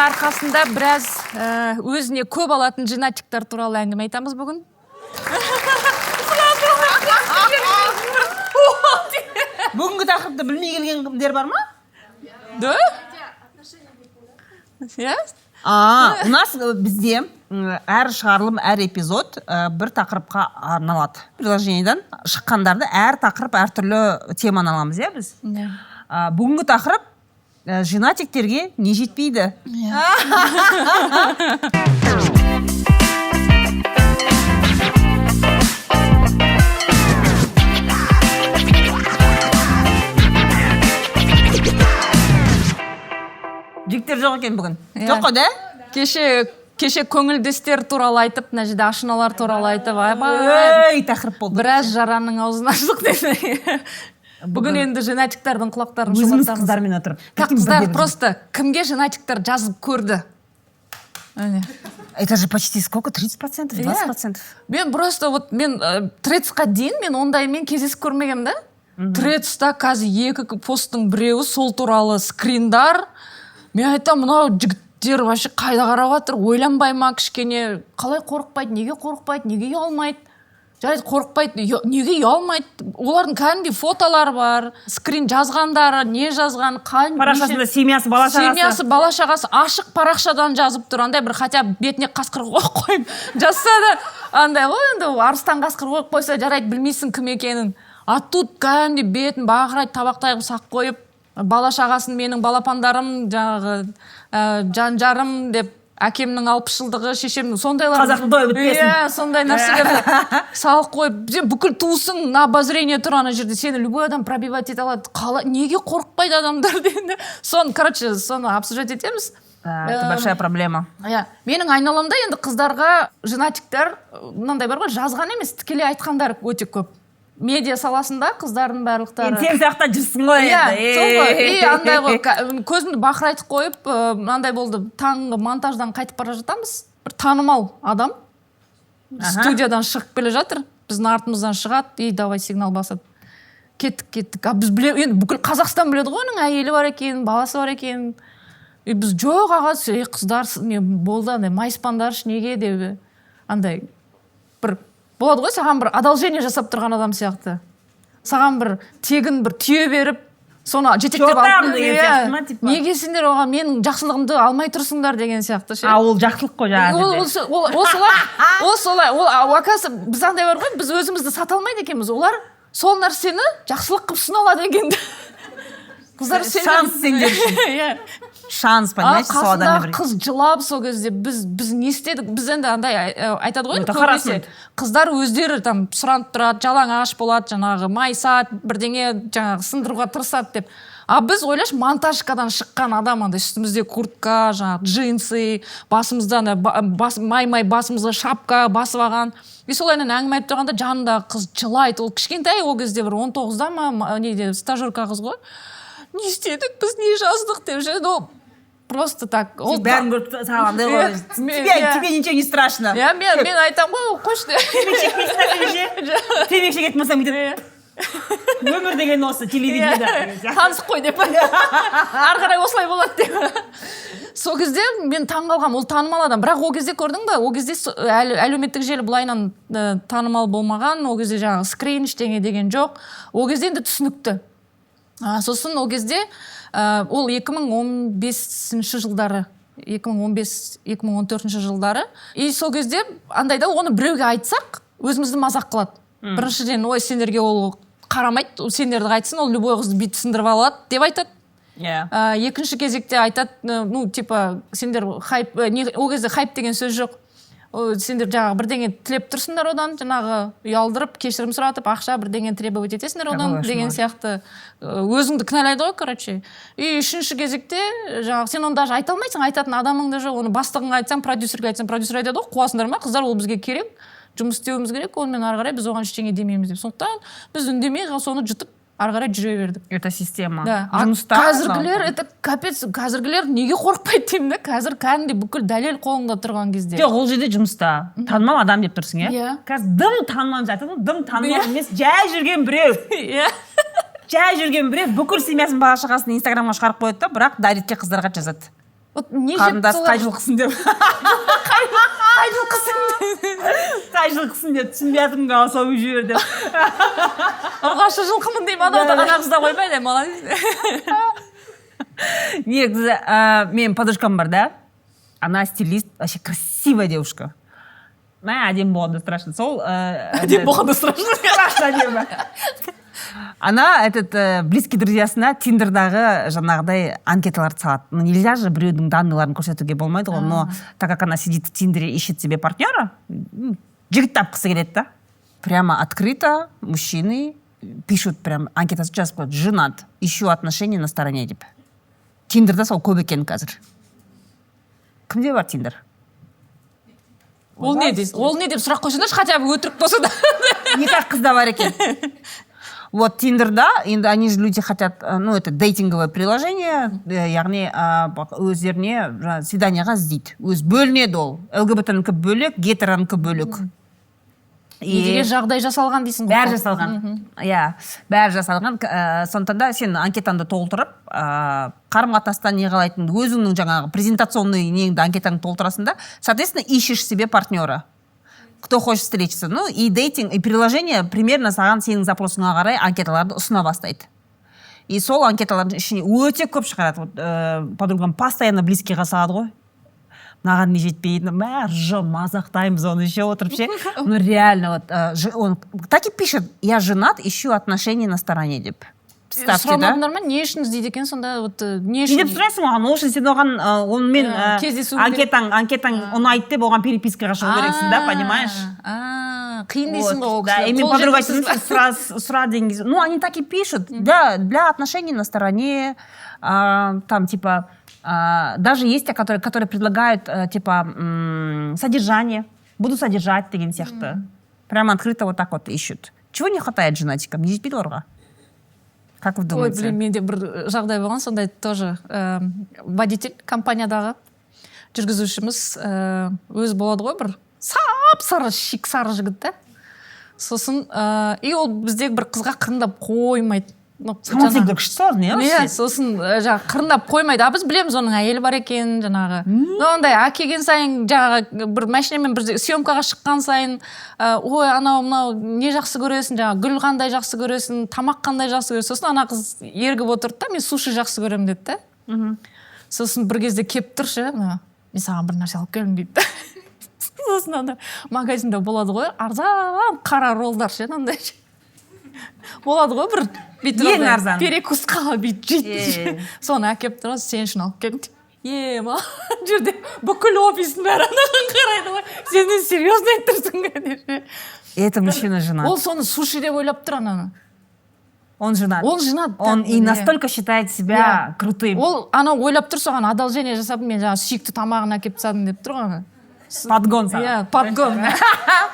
арқасында біраз өзіне көп алатын женатиктер туралы әңгіме айтамыз бүгін. Бүгінгі тақырыпты білмей келгендер бар ма? Да? У нас бізде әр шығарылым, әр эпизод бір тақырыпқа арналады. Приложениеден шыққандарды әр тақырып әртүрлі теманы аламыз, біз? Бүгінгі тақырып женатиктерге не жетпейді? Жігіттер жоқ екен бүгін. Жоқ қой, да? Кеше көңілдестер туралы айтып, мына жерде ашыналар туралы айтып, тақырып болды. Біраз жараның аузын аштық десе. Бүгін енді женатиктердің құлақтарын өзіміз қыздармен отырып. Қыздар просто кімге женатиктер жазып көрді? Это же почти сколько? 30%? 20%? Мен просто, мен 30-қа дейін мен ондаймен кездесіп көрмегем, да? 30-та қазір 2 посттың біреуі сол туралы скриндар. Мен айтам, мынау жігіттер вообще қайда қарап жатыр, ойланбай ма кішкене, қалай қорықпайды, неге қорықпайды, неге ұялмайды? Жарайды, қорықпайды, неге ұялмайды? Олардың кәдімгідей фотолар бар, скрин жазғандары, не жазған, парақшасында семьясы, бала-шағасы ашық парақшадан жазып тұр, андай бір хотя бетіне қасқыр қойып жазса да, андай ғой, енді арыстан қасқыр қойып қойса жарайды, білмейсің кім екенін. А тут кәдімгідей бетін бағырайды, табақтай сақ қойып, бала-шағасын менің балапандарым, жан-жарым деп, әкемнің 60 жылдығы, шешемнің сондайлар. Қазақтың тойы бітпесін. Сондай нәрселерді салық қойып, бүкіл туысың на обозрение тұр ана жерде, сені любой адам пробивать ете алады. Неге қорықпайды адамдар дегенде. Соны обсуждать етеміз. Это большая проблема. Менің айналамда енді қыздарға женатиктер, мынандай бар ғой, жазған емес, тікелей айтқандар өте көп. Медиа саласында қыздардың барлықтары. Сен сияқты жүрсің ғой енді. Андай ғой, көзімді бақырайтып қойып, мынандай болды, таңғы монтаждан қайтып бара жатамыз. Бір танымал адам студиядан шығып келе жатыр, біздің артымыздан шығады, давай сигнал басады. Кеттік. Біз енді бүкіл Қазақстан біледі ғой, оның әйелі бар екен, баласы бар екен. Біз жоқ аға, қыздар болды, майыспандаршы неге деп, андай бір болады ғой, саған бір одолжение жасап тұрған адам сияқты. Саған бір тегін бір түйе беріп, соны жетектеп алып, неге сендер оған менің жақсылығымды алмай тұрсыңдар деген сияқты. Ол жақсылық қой жаңағы. Ол солай, оказывается, біз андай бар ғой, біз өзімізді сата алмайды екенбіз. Олар сол нәрсені жақсылық қып ұсына алады екенді. Қыздар шанс сендер үшін. Шанс, понимаете, сол адаммен бірге. Қыз жылап сол кезде біз не істедік? Біз енді андай айтады ғой, көбінесе қыздар өздері сұранып тұрады, жалаң ағаш болады, жаңағы майысады, бірдеңе жаңағы сындыруға тырысады деп. А біз ойлашы, монтажкадан шыққан адам, андай үстімізде куртка, жаңағы джинсы, басымыздан май басымызға шапка басып алған. И солайынан әңгіме айтып тұрғанда жанында қыз жылайды. Ол кішкентай ол кезде бір 19-да ма, неде стажерка қыз ғой. Не істедік, біз не жаздық деп же, просто так. Бәрін көріп сағандай ғой. Тебе ничего не страшно. Мен айтам ғой, қойшы. Темекші кетіп болсам кетіп. Өмір деген осы, телевидениеда. Танысып қой деп. Арғарай осылай болады деп. Сол кезде мен таңғалғам, ол танымал адам. Бірақ ол кезде көрдің бе? Ол кезде әлеуметтік желі бұлайынан танымал болмаған, ол кезде жаңағы скрин ештеңе деген жоқ. Ол кезде енді түсінікті. Сосын ол кезде ол 2015 жылдары, 2015-2014 жылдары. И сол кезде андайда оны біреуге айтсақ, өзімізді мазақ қылады. Біріншіден, ой, сендерге ол қарамайды, сендерді айтсын, ол любой қызды бит сындырып алады деп айтады. Екінші кезекте айтады, сендер хайп, ол кезде хайп деген сөз жоқ. Сендер жаңағы бірдеңе тілеп тұрсыңдар одан, жаңағы ұялдырып, кешірім сұратып, ақша бірдеңе требовать етесіңдер одан деген сияқты өзіңді кінәлайды ғой, короче. И үшінші кезекте жаңағы сен оны даже айта алмайсың, айтатын адамың да жоқ, оны бастығыңа айтсаң, продюсерге айтсаң, продюсер айтады ғой, қуасыңдар ма, қыздар, ол бізге керек, жұмыс істеуіміз керек, онымен ары қарай біз оған ештеңе демейміз деп. Сондықтан біз үндемей соны жұтып ары қарай жүре бердік. Это система. Қазіргілер, это капец, қазіргілер неге қорықпайды деймін да, қазір кәдімгідей бүкіл дәлел қолыңда тұрған кезде. Жоқ, ол жерде жұмыста танымал адам деп тұрсың, иә? Қазір дым танымал жатыр, дым танымал емес, жай жүрген біреу. Жай жүрген біреу бүкіл семьясын бала-шағасын инстаграмға шығарып қояды да, бірақ дайретке қыздарға жазады. қарындас қай жылқысың деп қай жылқысың деп түсінбей жатырмын голосовой жібер деп ұрғашы жылқымын деймін, анау да қана қызда қоймайды, молодец. негізі менің подружкам бар да, она стилист, вообще красивая девушка. Әдемі болғанда страшно. Сол әдемі болғанда страшно. Она близкий друзьясына Тиндердағы жаңағыдай анкеталарды салады. Нельзя же біреудің данныйларын көрсетуге болмайды ғой, но так как она сидит в Тиндере, ищет себе партнера, жігіт тапқысы келеді да. Прямо открыто мужчины пишут, прям анкетасы жазып қояды, женат, ищу отношения на стороне деп. Тиндерда сол көп екен қазір. Кімде бар Тиндер? Ол не деп сұрақ қойсаңдаршы, хотя бы өтірік болса да. Никак қызда бар екен. Вот Тиндерда, енді они же люди хотят, ну это дейтинговое приложение, яғни өздеріне свиданияға іздейді. Өз бөлінеді ол. ЛГБТ-нікі бөлек, гетеронікі бөлек. Неге жағдай жасалған дейсің ғой? Бәрі жасалған. Иә, бәрі жасалған. Сондықтан да сен анкетаңды толтырып, қарым-қатынастан не қалайтын, өзіңнің жаңағы презентационный неңді анкетаңды толтырасың да, соответственно, ищешь себе партнера. Кто хочет встретиться. Ну, и дейтинг, и приложение примерно саған сенің запросыңа қарай анкеталарды ұсына бастайды. И сол анкеталардың ішіне өте көп шығарады. Вот, подругам постоянно близкийға салады ғой. Маған не жетпейді, мазақтаймыз оны еще отырып ше. Ну реально, вот, он так и пишет, я женат, ищу отношения на стороне деп. Представьте, да? Сұрамадыңдар ма, не үшін іздейді екен сонда, вот, не үшін? Не деп сұрайсың оған, ол үшін сен оған, онымен анкетаң ұнайды деп оған перепискаға шығу керексің да, понимаешь? Қиын дейсің ғой ол кісі. Да, и мен подруга айтып, сұра деген кезде, ну, они так и пишут, да, для отношений на стороне, там, типа, даже есть те, которые предлагают, типа, содержание, буду содержать деген сияқты. Прямо открыто вот так вот ищут. Чего не хватает женатикам? Не жетпейді оларға? Как вы думаете? Ой, блин, менде бір жағдай болған, сондай тоже водитель компаниядағы жүргізушіміз өзі болады ғой, бір сап-сары, шик сары жігіт та. Сосын, и ол біздегі бір қызға қырындап қоймайды. Самооценка күшті сор, не? Иә, сосын жаңағы қырындап қоймайды. Біз білеміз оның әйелі бар екен, жаңағы. Ондай әкелген сайын, жаңағы бір машинамен бір съемкаға шыққан сайын, ой, анау мынау не жақсы көресің, жаңағы гүл қандай жақсы көресің, тамақ қандай жақсы көресің. Сосын ана қыз ергіп отырды да, мен суши жақсы көремін деді да. Сосын бір кезде келіп тұр ше, мен саған бір нәрсе алып келемін дейді. Сосын анда магазинде болады ғой, арзан қара роллдар ше, андай ше. Болады ғой бір ең арзан перекусқа бүйтіп жейді. Соны әкеліп тұрады, сен үшін алып келдім. Маған жерде бүкіл офистің бәрі анаған қарайды ғой. Сен не серьезно айтырсың ғой. Это мужчина женат. Ол соны суши деп ойлап тұр ананы. Он женат. Он женат. Он и настолько считает себя крутым. Ол анау ойлап тұр, соған одолжение жасап, мен жаңағы сүйікті тамағын әкеліп тастадым деп тұр ғой. Подгон саған. Иә, подгон.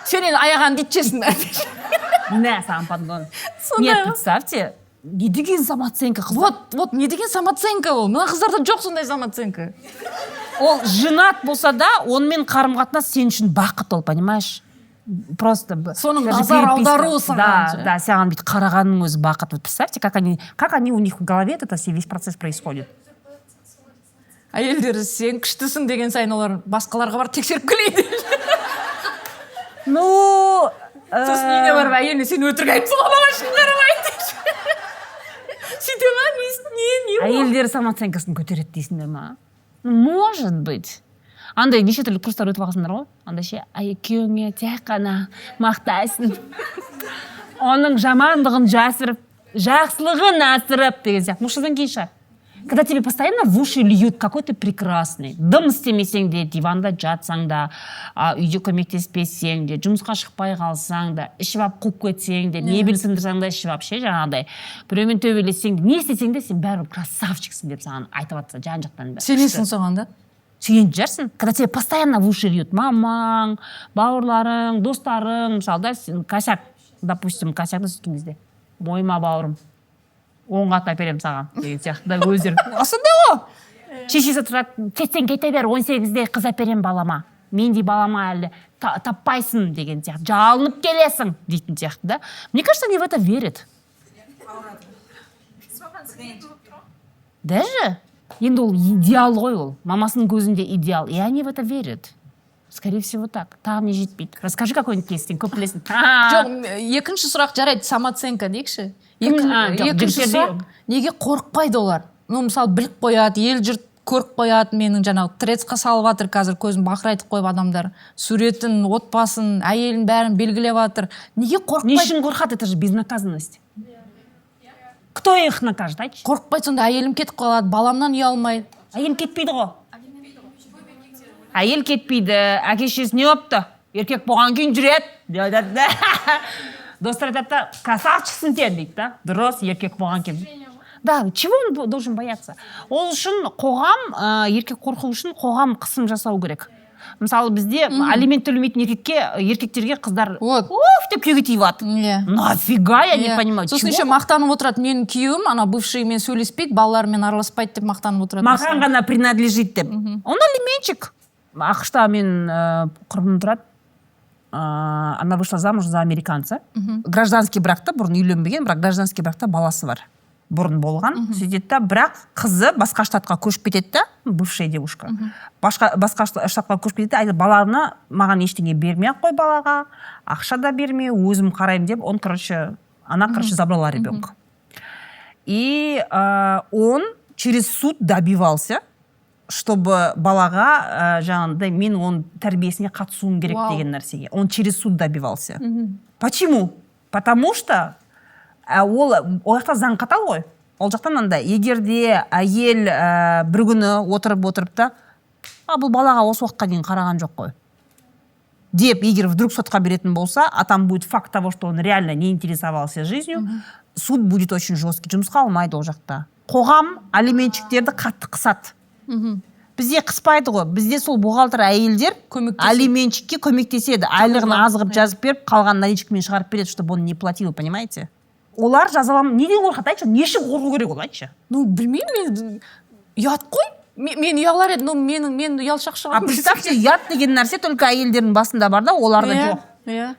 Сен енді аяғанды итчесің. Не, сам подгон. Нет, представьте, не деген самооценка. Вот, не деген самооценка ол. Мына қыздарда жоқ сондай самооценка. Ол женат болса да, онымен қарым-қатынас сен үшін бақыт ол, понимаешь? Просто соның назар аудару саған. Да, саған бүйтіп қарағанның өзі бақыт. Вот представьте, как они у них в голове это весь процесс происходит. Әйелдер, сен күштісің деген сайын олар басқаларға бар тексеріп келейді. Ну, сосын үйіне барып әйеліне сен өтірік айтыпсың ғой, маған шын қарамайды. Сөйте ма? Не? Әйелдер самооценкасын көтереді дейсіңдер ма? Может быть. Андай неше түрлі курстар өтіп алғансыңдар ғой? Андай ше, күйеуіңе тек қана мақтайсың. Оның жамандығын жасырып, жақсылығын асырып деген сияқты. Ну, шыдан кейін шығар. Когда тебе постоянно в уши льют, какой ты прекрасный, дым істемесең де, диванда жатсаң да, үйде көмектеспесең де, жұмысқа шықпай қалсаң да, ішіп алып қуып кетсең де, мебель сындырсаң да ішіп алып ше, жаңағыдай, біреумен төбелессең де, не істесең де, сен бәрібір красавчиксің деп саған айтып жатса, жан-жақтан бәрі. Сенесің соған да? Сүйеніп жүрсің. Когда тебе постоянно в уши льют, мамаң, бауырларың, достарың, мысалы да, косяк, допустим, косякты сөйткен кезде, мойыма бауырым, 10 қат әперем саған деген сияқты да өздері. Осындай ғой. Шешесі тұрады, кетсең кете бер, 18-де қыз әперем балама. Мендей балама әлі таппайсың деген сияқты. Жалынып келесің дейтін сияқты да. Мне кажется, они в это верят. Даже? Енді ол идеал ғой ол. Мамасының көзінде идеал. И они в это верят. Скорее всего так. Тағы не жетпейді. Расскажи какой-нибудь кейс, сен көп білесің. Жоқ, екінші сұрақ жарайды, самооценка дейікші. Екінші сұрақ, неге қорықпайды олар? Ну, мысалы, біліп қояды, ел жұрт көріп қояды, менің жаңағы трецқа салып жатыр қазір, көзін бақырайтып қойып адамдар. Суретін, отбасын, әйелін бәрін белгілеп жатыр. Неге қорықпайды? Не үшін қорқады? Это же безнаказанность. Кто их накажет, айтшы? Қорықпайды, сонда әйелім кетіп қалады, баламнан ұялмайды. Әйел кетпейді ғой. Әйел кетпейді, әке-шешесі не опты? Еркек болған кейін жүреді. Достар айтады, красавчиксың сен дейді да. Дұрыс, еркек болған кейін. Да, чего он должен бояться? Ол үшін қоғам, еркек қорқу үшін қоғам қысым жасау керек. Мысалы, бізде алимент төлемейтін еркектерге қыздар деп күйеуге тиіп жатыр. Нафига, я не понимаю. Сосын еще мақтанып отырады, менің күйеуім, ана бывшиймен сөйлеспейді, балаларымен араласпайды деп мақтанып отырады. Маған ғана принадлежит деп. Он алиментчик. Ақшта мен құрбым тұрады. Она вышла замуж за американца. Гражданский бракта, бұрын үйленбеген, бірақ гражданский бракта баласы бар. Бұрын болған. Сөйтеді да, бірақ қызы басқа штатқа көшіп кетеді да, бывшая девушка. Басқа штатқа көшіп кетеді да, баланы маған ештеңе бермей ақ қой балаға, ақша да бермей, өзім қараймын деп, она, забрала ребенка. И он через суд добивался, чтобы балаға жаңағыдай мен оның тәрбиесіне қатысуым керек деген нәрсеге. Он через суд добивался. Почему? Потому что ол жақта заң қатал ғой. Ол жақтан андай, егер де әйел бір күні отырып та, бұл балаға осы уақытқа дейін қараған жоқ қой. Деп, егер вдруг сотқа беретін болса, а там будет факт того, что он реально не интересовался жизнью, суд будет очень жесткий. Жұмысқа алмайды ол жақта. Қоғам алиментчиктерді қатты қысады. Бізде қыспайды ғой. Бізде сол бухгалтер әйелдер алиментчикке көмектеседі. Айлығын азғырып жазып беріп, қалған наличкамен шығарып береді, чтобы он не платил, понимаете? Олар жазалам, неден қорқады, айтшы? Не үшін қорқу керек ол, айтшы? Ну, білмеймін, мен ұят қой. Мен ұялар еді, но мен ұялшақ шығамын. А представьте, ұят деген нәрсе только әйелдердің басында бар да, оларда жоқ. Иә.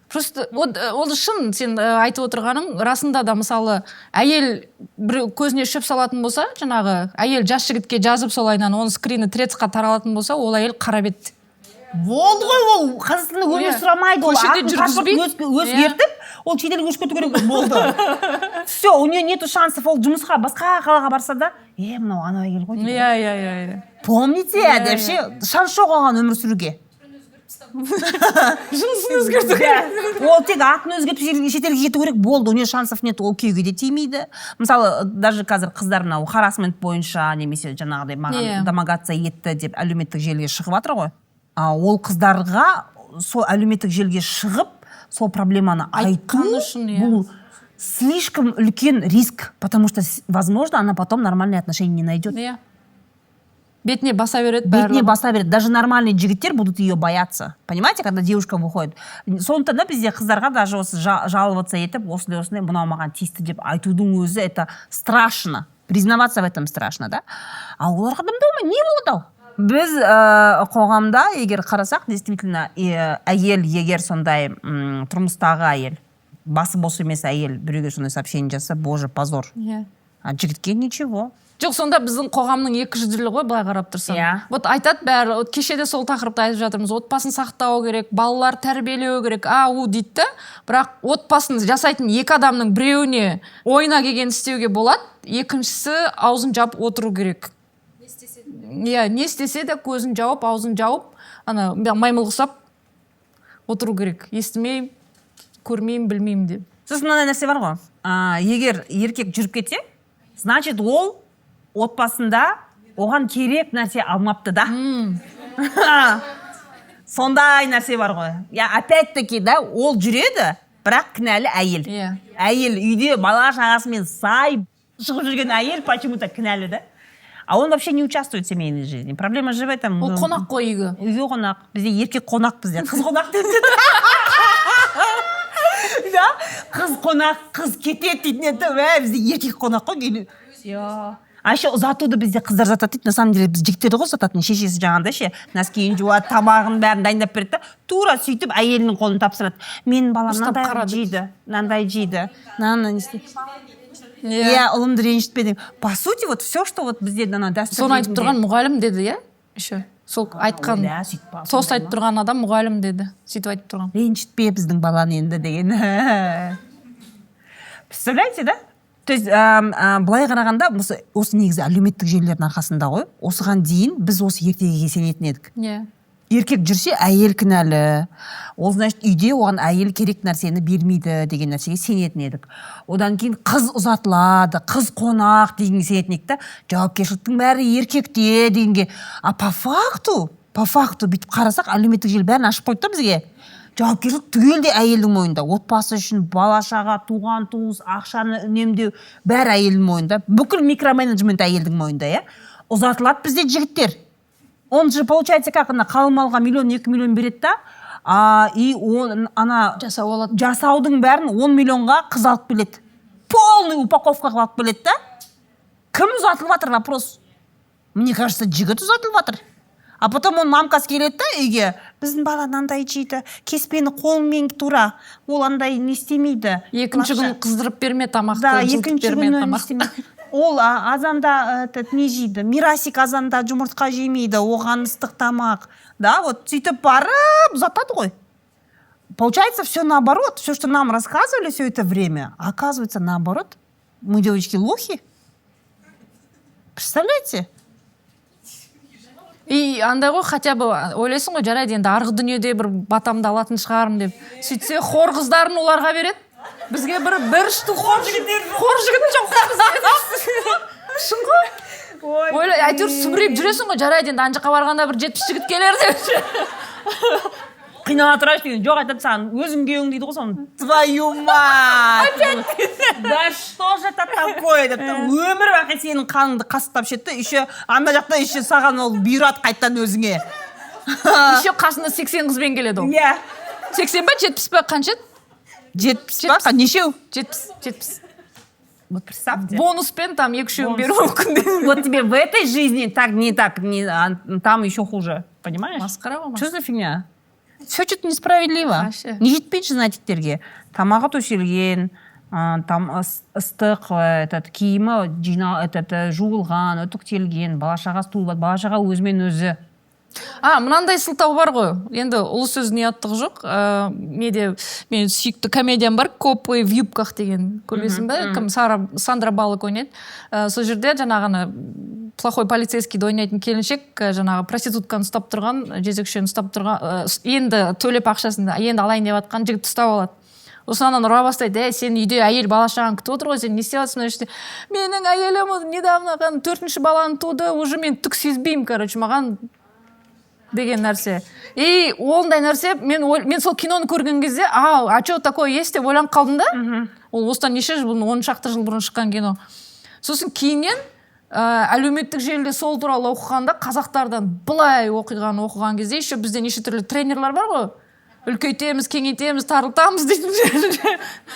Просто ол шын сен айтып отырғаның расында да, мысалы, әйел бір көзіне шөп салатын болса, жаңағы әйел жас жігітке жазып солайынан оның скрины трецқа таралатын болса, ол әйел қара бет. Болды ғой, ол қазақстанда өмір сұрамайды, ол өзгертіп, ол шетелге көшіп кету керек болды. Все, у нее нету шансов, ол жұмысқа басқа қалаға барса да, мынау ана әйел ғой дейді. Иә. Помните, депше, шанс жоқ оған өмір сүруге. Жынысын өзгерту керек. Ол тек атын өзгертіп шетелге кету керек болды, у нее шансов нет, ол күйеуге де тимейді. Мысалы, даже қазір қыздар мынау харассмент бойынша немесе жаңағыдай маған домогаться етті деп әлеуметтік желіге шығып жатыр ғой. Ол қыздарға сол әлеуметтік желіге шығып, сол проблеманы айту, бұл слишком үлкен риск, потому что, возможно, она потом нормальные отношения не найдет. Бетіне баса береді. Бетіне баса береді. Даже нормальные жігіттер будут ее бояться. Понимаете, когда девушка выходит. Сондықтан да бізде қыздарға даже осы жаловаться етіп, осындай мынау маған тиісті деп айтудың өзі, это страшно. Признаваться в этом страшно, да? А оларға не болады ау? Біз қоғамда егер қарасақ, действительно, әйел егер сондай тұрмыстағы әйел, басы бос емес әйел біреуге сондай сообщение жасаса, боже, позор. А жігітке ничего. Жоқ, сонда біздің қоғамның екі жүзділігі ғой, былай қарап тұрсаң. Вот айтады бәрі, кешеде сол тақырыпты айтып жатырмыз, отбасын сақтау керек, балалар тәрбиелеу керек, дейді. Бірақ отбасын жасайтын екі адамның біреуіне ойына келген істеуге болады, екіншісі аузын жауып отыру керек. Не істесе де көзін жауып, аузын жауып, ана маймыл құсап отыру керек. Естімеймін, көрмеймін, білмеймін деп. Сосын мынандай нәрсе бар ғой. Егер еркек жүріп кетсе, значит ол отбасында оған керек нәрсе алмапты да. Сондай нәрсе бар ғой. Опять-таки да, ол жүреді, бірақ кінәлі әйел. Әйел үйде бала шағасымен сай шығып жүрген әйел почему-то кінәлі да. А он вообще не участвует в семейной жизни. Проблема же в этом. Ол қонақ қой үйге. Үйге қонақ. Бізде еркек қонақ бізде. Қыз қонақ дейді. Қыз қонақ, қыз кетеді дейтін еді. Бізде еркек қонақ қой. А еще ұзатуды бізде қыздар жатады дейді. На самом деле біз жігіттерді ғой ұзататын. Шешесі жаңағындай ше, нәскиін жуады, тамағын бәрін дайындап береді да. Тура сөйтіп әйелінің қолын тапсырады. Менің балам мынандай жейді, мынандай жейді. иә ұлымды ренжітпе деп. По сути вот все что вот бізде ана дәстүр соны айтып тұрған мұғалім деді, иә еще сол айтқан сосын айтып тұрған адам мұғалім деді, сөйтіп айтып тұрған. Ренжітпе біздің баланы енді деген. Представляете, да? То есть былай қарағанда осы негізі әлеуметтік желілердің арқасында ғой, осыған дейін біз осы ертегіге сенетін едік. Иә. Еркек жүрсе әйел кінәлі, ол значит үйде оған әйел керек нәрсені бермейді деген нәрсеге сенетін едік. Одан кейін қыз ұзатылады, қыз қонақ деген сенетін едік та, жауапкершіліктің бәрі еркекте дегенге. А по факту бүйтіп қарасақ әлеуметтік желі бәрін ашып қойды да бізге. Жауапкершілік түгелде әйелдің мойнында. Отбасы үшін бала шаға, туған туыс, ақшаны үнемдеу бәрі әйелдің мойнында. Бүкіл микроменеджмент әйелдің мойнында, иә. Ұзатылады бізде жігіттер. Он же получается как қалың малға 1-2 миллион береді да, и ана жасаудың бәрін 10 миллионға қыз алып келеді. Полный упаковка алып келеді да. Кім ұзатылып жатыр вопрос? Мне кажется, жігіт ұзатылып жатыр. А потом он мамкасы келеді да үйге, біздің бала андай жейді, кеспені қолмен тура, ол андай не істемейді. Екінші күн қыздырып берме тамақты, да, жылтып берме тамақты. Ол азанда не жейді, мирасик азанда жұмыртқа жемейді, оған ыстық тамақ. Да, вот сөйтіп барып ұзатады ғой. Получается все наоборот, все, что нам рассказывали все это время, оказывается наоборот. Мы, девочки, лохи. Представляете? И андай ғой, хотя бы ойлайсың ғой, жарайды енді арғы дүниеде бір батамды алатын шығарым деп. Сөйтсе хор қыздарын оларға береді. Бізге бір штук хор жігіт жоқ. Шын ғой? Ойлай, әйтеуір сүмірейіп жүресің ғой, жарайды енді ана жаққа барғанда бір 70 жігіт келер деп. Қинала тұрайық деген жоқ, айтады саған өзің күйеуің дейді ғой соны. Твою мать! Да что же это такое деп. Өмір бақи сенің қаныңды қасықтап шетті, еще анда жақта еще саған ол бұйырады қайттан өзіңе. Еще қасында 80 қызбен келеді ол. Иә. 80 ба, 70 ба, қанша? 70 ба? Нешеу? 70. Вот представьте. Бонуспен там 2-3 беру мүмкін. Вот тебе в этой жизни так, там еще хуже. Понимаешь? Масқара ма? Что за фигня? Все что-то несправедливо. Не жетпейді жинатиктерге. Тамағы төселген, там ыстық, киімі жуылған, үтіктелген, бала-шағасы туылады, бала-шаға өзімен өзі. Мынандай сылтау бар ғой. Енді ұлы сөздің ұяттығы жоқ. Мен сүйікті комедиям бар, Копы в юбках деген. Көргенсің бе? Сандра Баллок ойнайды. Сол жерде жаңағыны плохой полицейский ойнайтын келіншек, жаңағы проститутканы ұстап тұрған, жезөкшені ұстап тұрған, енді төлеп ақшасын енді алайын деп жатқан жігіт ұстап алады. Осынан ұра бастайды, сен үйде әйел бала-шағаң күтіп отыр ғой, сен не істеп жатсың мына жерде? Менің әйелім недавно 4-ші баланы туды, уже мен түк сезбеймін, короче, маған деген нәрсе. И ондай нәрсе, мен сол киноны көрген кезде, а что такое есть деп ойланып қалдым да? Ол осыдан неше жыл бұрын, 10 шақты жыл бұрын шыққан кино. Сосын кейіннен әлеуметтік желіде сол туралы оқығанда қазақтардан былай оқыған кезде еще бізде неше түрлі тренерлар бар ғой, үлкейтеміз, кеңейтеміз, тарылтамыз дейтін.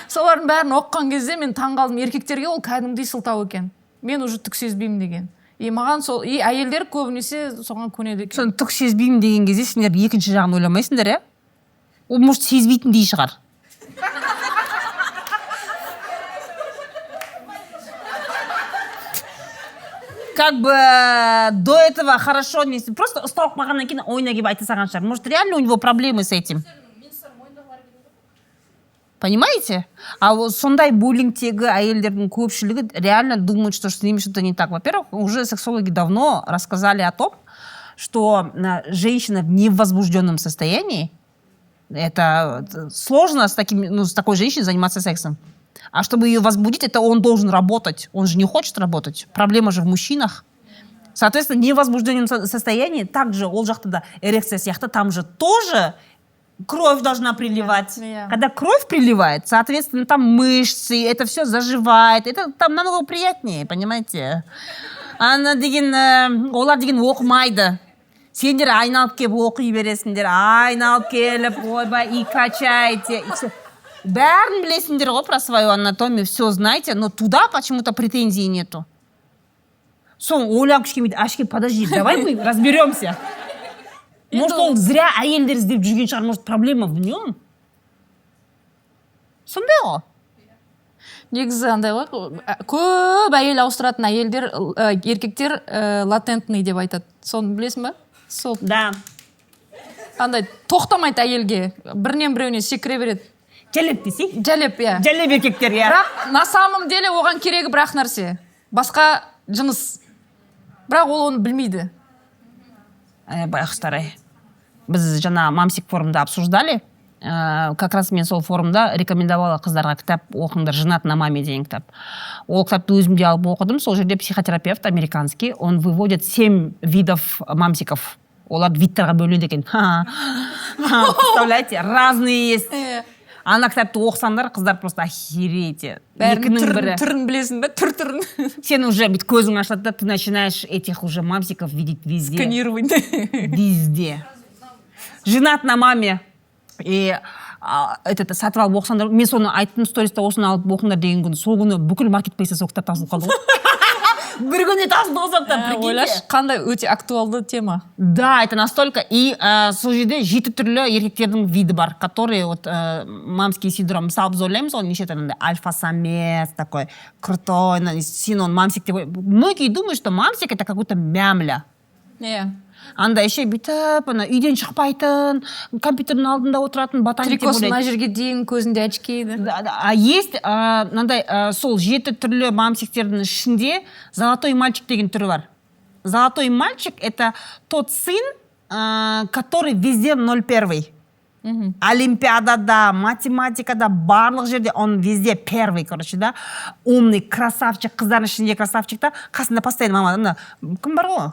Солардың бәрін оқыған кезде мен таңғалдым, еркектерге ол кәдімгідей сылтау екен. Мен уже түк сезбеймін деген. И маған сол, и әйелдер көбінесе соған көнеді екен. Соны түк сезбеймін деген кезде сендер екінші жағын ойламайсыңдар, иә? Ол может сезбейтіндей шығар. Как бы до этого хорошо, просто ұсталып қалғаннан кейін ойына келіп айта салған шығар. Может, реально у него проблемы с этим. Понимаете? А вот сондай буллингтегі әйелдердің көпшілігі реально думают, что с ними что-то не так. Во-первых, уже сексологи давно рассказали о том, что женщина в невозбужденном состоянии, это сложно с такой женщиной заниматься сексом. А чтобы ее возбудить, это он должен работать. Он же не хочет работать. Проблема же в мужчинах. Соответственно, в невозбужденном состоянии также ол жақта да эрекция сияқты, там же тоже кровь должна приливать. Когда кровь приливает, соответственно, там мышцы, это все заживает. Это там намного приятнее, понимаете? Ана деген, олар деген оқымайды. Сендер айналып келіп оқи бересіңдер, айналып келіп, ойбай, и качайте. Бәрін білесіңдер ғой про свою анатомию, все знаете, но туда почему-то претензий нету. Соң ойлап кішкене, ашке, подожди, давай мы разберемся. Может, ол зря әйелдер іздеп жүрген шығар, может, проблема в нем? Сондай ғой. негізі андай ғой, көп әйел ауыстыратын әйелдер, еркектер латентный деп айтады. Соны білесің ба? Сол. Да. Андай тоқтамайды әйелге, бірінен біреуіне секіре береді. Жәлеп десей? Жәлеп, иә. Жәлеп еркектер, иә. Бірақ на самом деле оған керегі бірақ нәрсе. Басқа жыныс. Бірақ ол оны білмейді. Байқұстар, біз жаңа мамсик форумда обсуждали. Как раз мен сол форумда рекомендовала қыздарға кітап оқыңдар, «Женат на маме» деген кітап. Ол кітапты өзім де алып оқыдым. Сол жерде психотерапевт американский, он выводит 7 видов мамсиков. Олар видтарға бөлінеді екен. Представляете, разные есть. Ана кітапты оқысаңдар, қыздар просто охереете. Бәрінің түрін білесің бе? Түрін. Сен уже бит көзің ашылады, ты начинаешь этих уже мамсиков видеть везде. Сканировать. Везде. Женат на маме. И сатып алып оқысаңдар, мен соны айттым сториста, осыны алып оқыңдар деген күні, сол күні бүкіл маркетплейсте сол кітап тасылып қалды ғой. Бір күні тасылды ғой сол кітап, прикиньте. Ойлаш, қандай өте актуалды тема. Да, это настолько. И сол жерде 7 түрлі еркектердің виді бар, которые вот мамский синдром, мысалы біз ойлаймыз ғой, неше түрлі альфа-самец такой крутой, сен оны мамсик деп. Многие думают, что мамсик это какой-то мямля. Анда еще бүйтіп, үйден шықпайтын, компьютердің алдында отыратын ботаник деп ойлайды. Трикосы мына жерге дейін, көзінде очки. А есть сол 7 түрлі мамсиктердің ішінде золотой мальчик деген түрі бар. Золотой мальчик это тот сын, который везде 0-1. Олимпиадада, математикада, барлық жерде он везде первый, короче, да. Умный, красавчик, қыздардың ішінде красавчик та, қасында постоянно мама, кім бар ғой?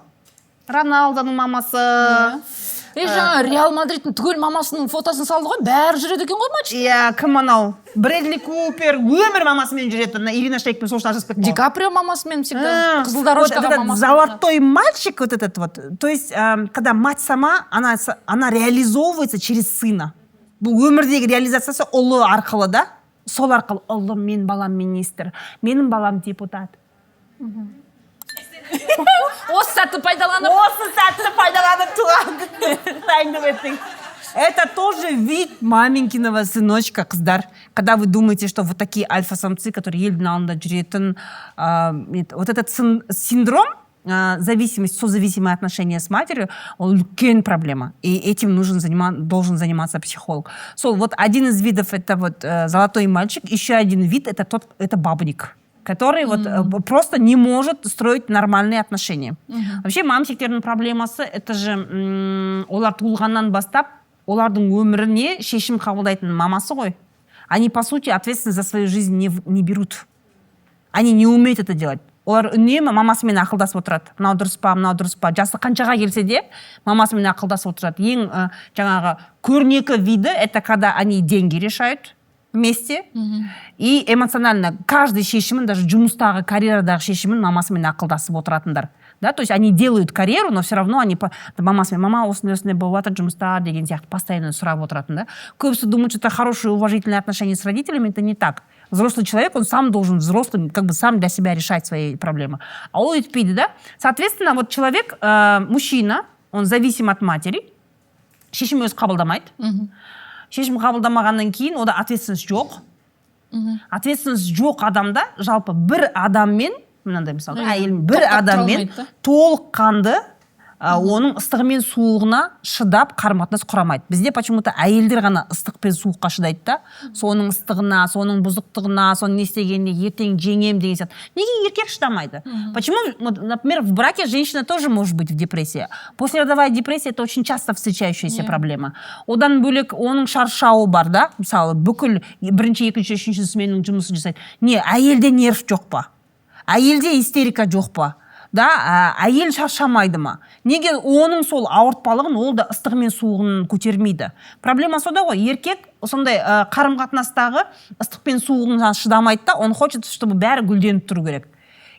Роналдоның мамасы. Жаңа Реал Мадридтің түгел мамасының фотосын салды ғой, бәрі жүреді екен ғой матч. Иә, кім анау? Брэдли Купер, өмір мамасымен жүреді. Ирина Шейкпен сол үшін ажыраспек болды. Ди Каприо мамасымен всегда. Қызылдорожкаға мамасы. Золотой мальчик вот этот вот. То есть, когда мать сама, она реализовывается через сына. Бұл өмірдегі реализациясы ұлы арқылы, да? Сол арқылы ұлым, мен балам министр, менің балам депутат. Осы сәтті пайдаланып туған. Это тоже вид маменькиного сыночка, қыздар. Когда вы думаете, что вот такие альфа-самцы, которые елдің алдында жүретін, вот этот синдром, зависимость, созависимое отношение с матерью, он үлкен проблема. И этим должен заниматься психолог. Вот один из видов это вот золотой мальчик, еще один вид это бабник, который вот просто не может строить нормальные отношения. Вообще мамсиктердің проблемасы это же олар туылғаннан бастап олардың өміріне шешім қабылдайтын мамасы ғой. Они по сути ответственность за свою жизнь не берут. Они не умеют это делать. Олар үнемі мамасымен ақылдасып отырады. Мынау дұрыс па. Жасы қаншаға келсе де мамасымен ақылдасып отырады. Ең жаңағы көрнекі виді это когда они деньги решают вместе. И эмоционально каждый шешімін, даже жұмыстағы карьерадағы шешімін мамасымен ақылдасып отыратындар. Да, то есть они делают карьеру, но все равно они мамасымен, мама осындай болып жатыр жұмыста деген сияқты постоянно сұрап отыратын, да. Көбісі думают, что это хорошие уважительные отношения с родителями, это не так. Взрослый человек, он сам должен взрослым, как бы сам для себя решать свои проблемы. А ол өйтпейді, да. Соответственно, вот человек, мужчина, он зависим от матери, шешім өзі қабылдамайды. Шешім қабылдамағаннан кейін ода ответственность жоқ. Ответственность жоқ адамда жалпы бір адаммен, мынандай мысалы, әйелмен бір адаммен толыққанды оның ыстығы мен суығына шыдап қарым-қатынас құрамайды. Бізде почему-то әйелдер ғана ыстық пен суыққа шыдайды да. Соның ыстығына, соның бұзықтығына, соның не істегеніне ертең жеңем деген сияқты. Неге еркек шыдамайды? Почему, например, в браке женщина тоже может быть в депрессии. Послеродовая депрессия это очень часто встречающаяся проблема. Одан бөлек оның шаршауы бар, да? Мысалы, бүкіл бірінші, екінші, үшінші сменаның жұмысын жасайды. Не, әйелде нерв жоқ па? Әйелде истерика жоқ па? Да, әйел шаршамайды ма? Неге оның сол ауыртпалығын ол да ыстығы мен суығын көтермейді? Проблема сода ғой, еркек сондай қарым-қатынастағы ыстық пен суығын шыдамайды да, он хочет, чтобы бәрі гүлденіп тұру керек.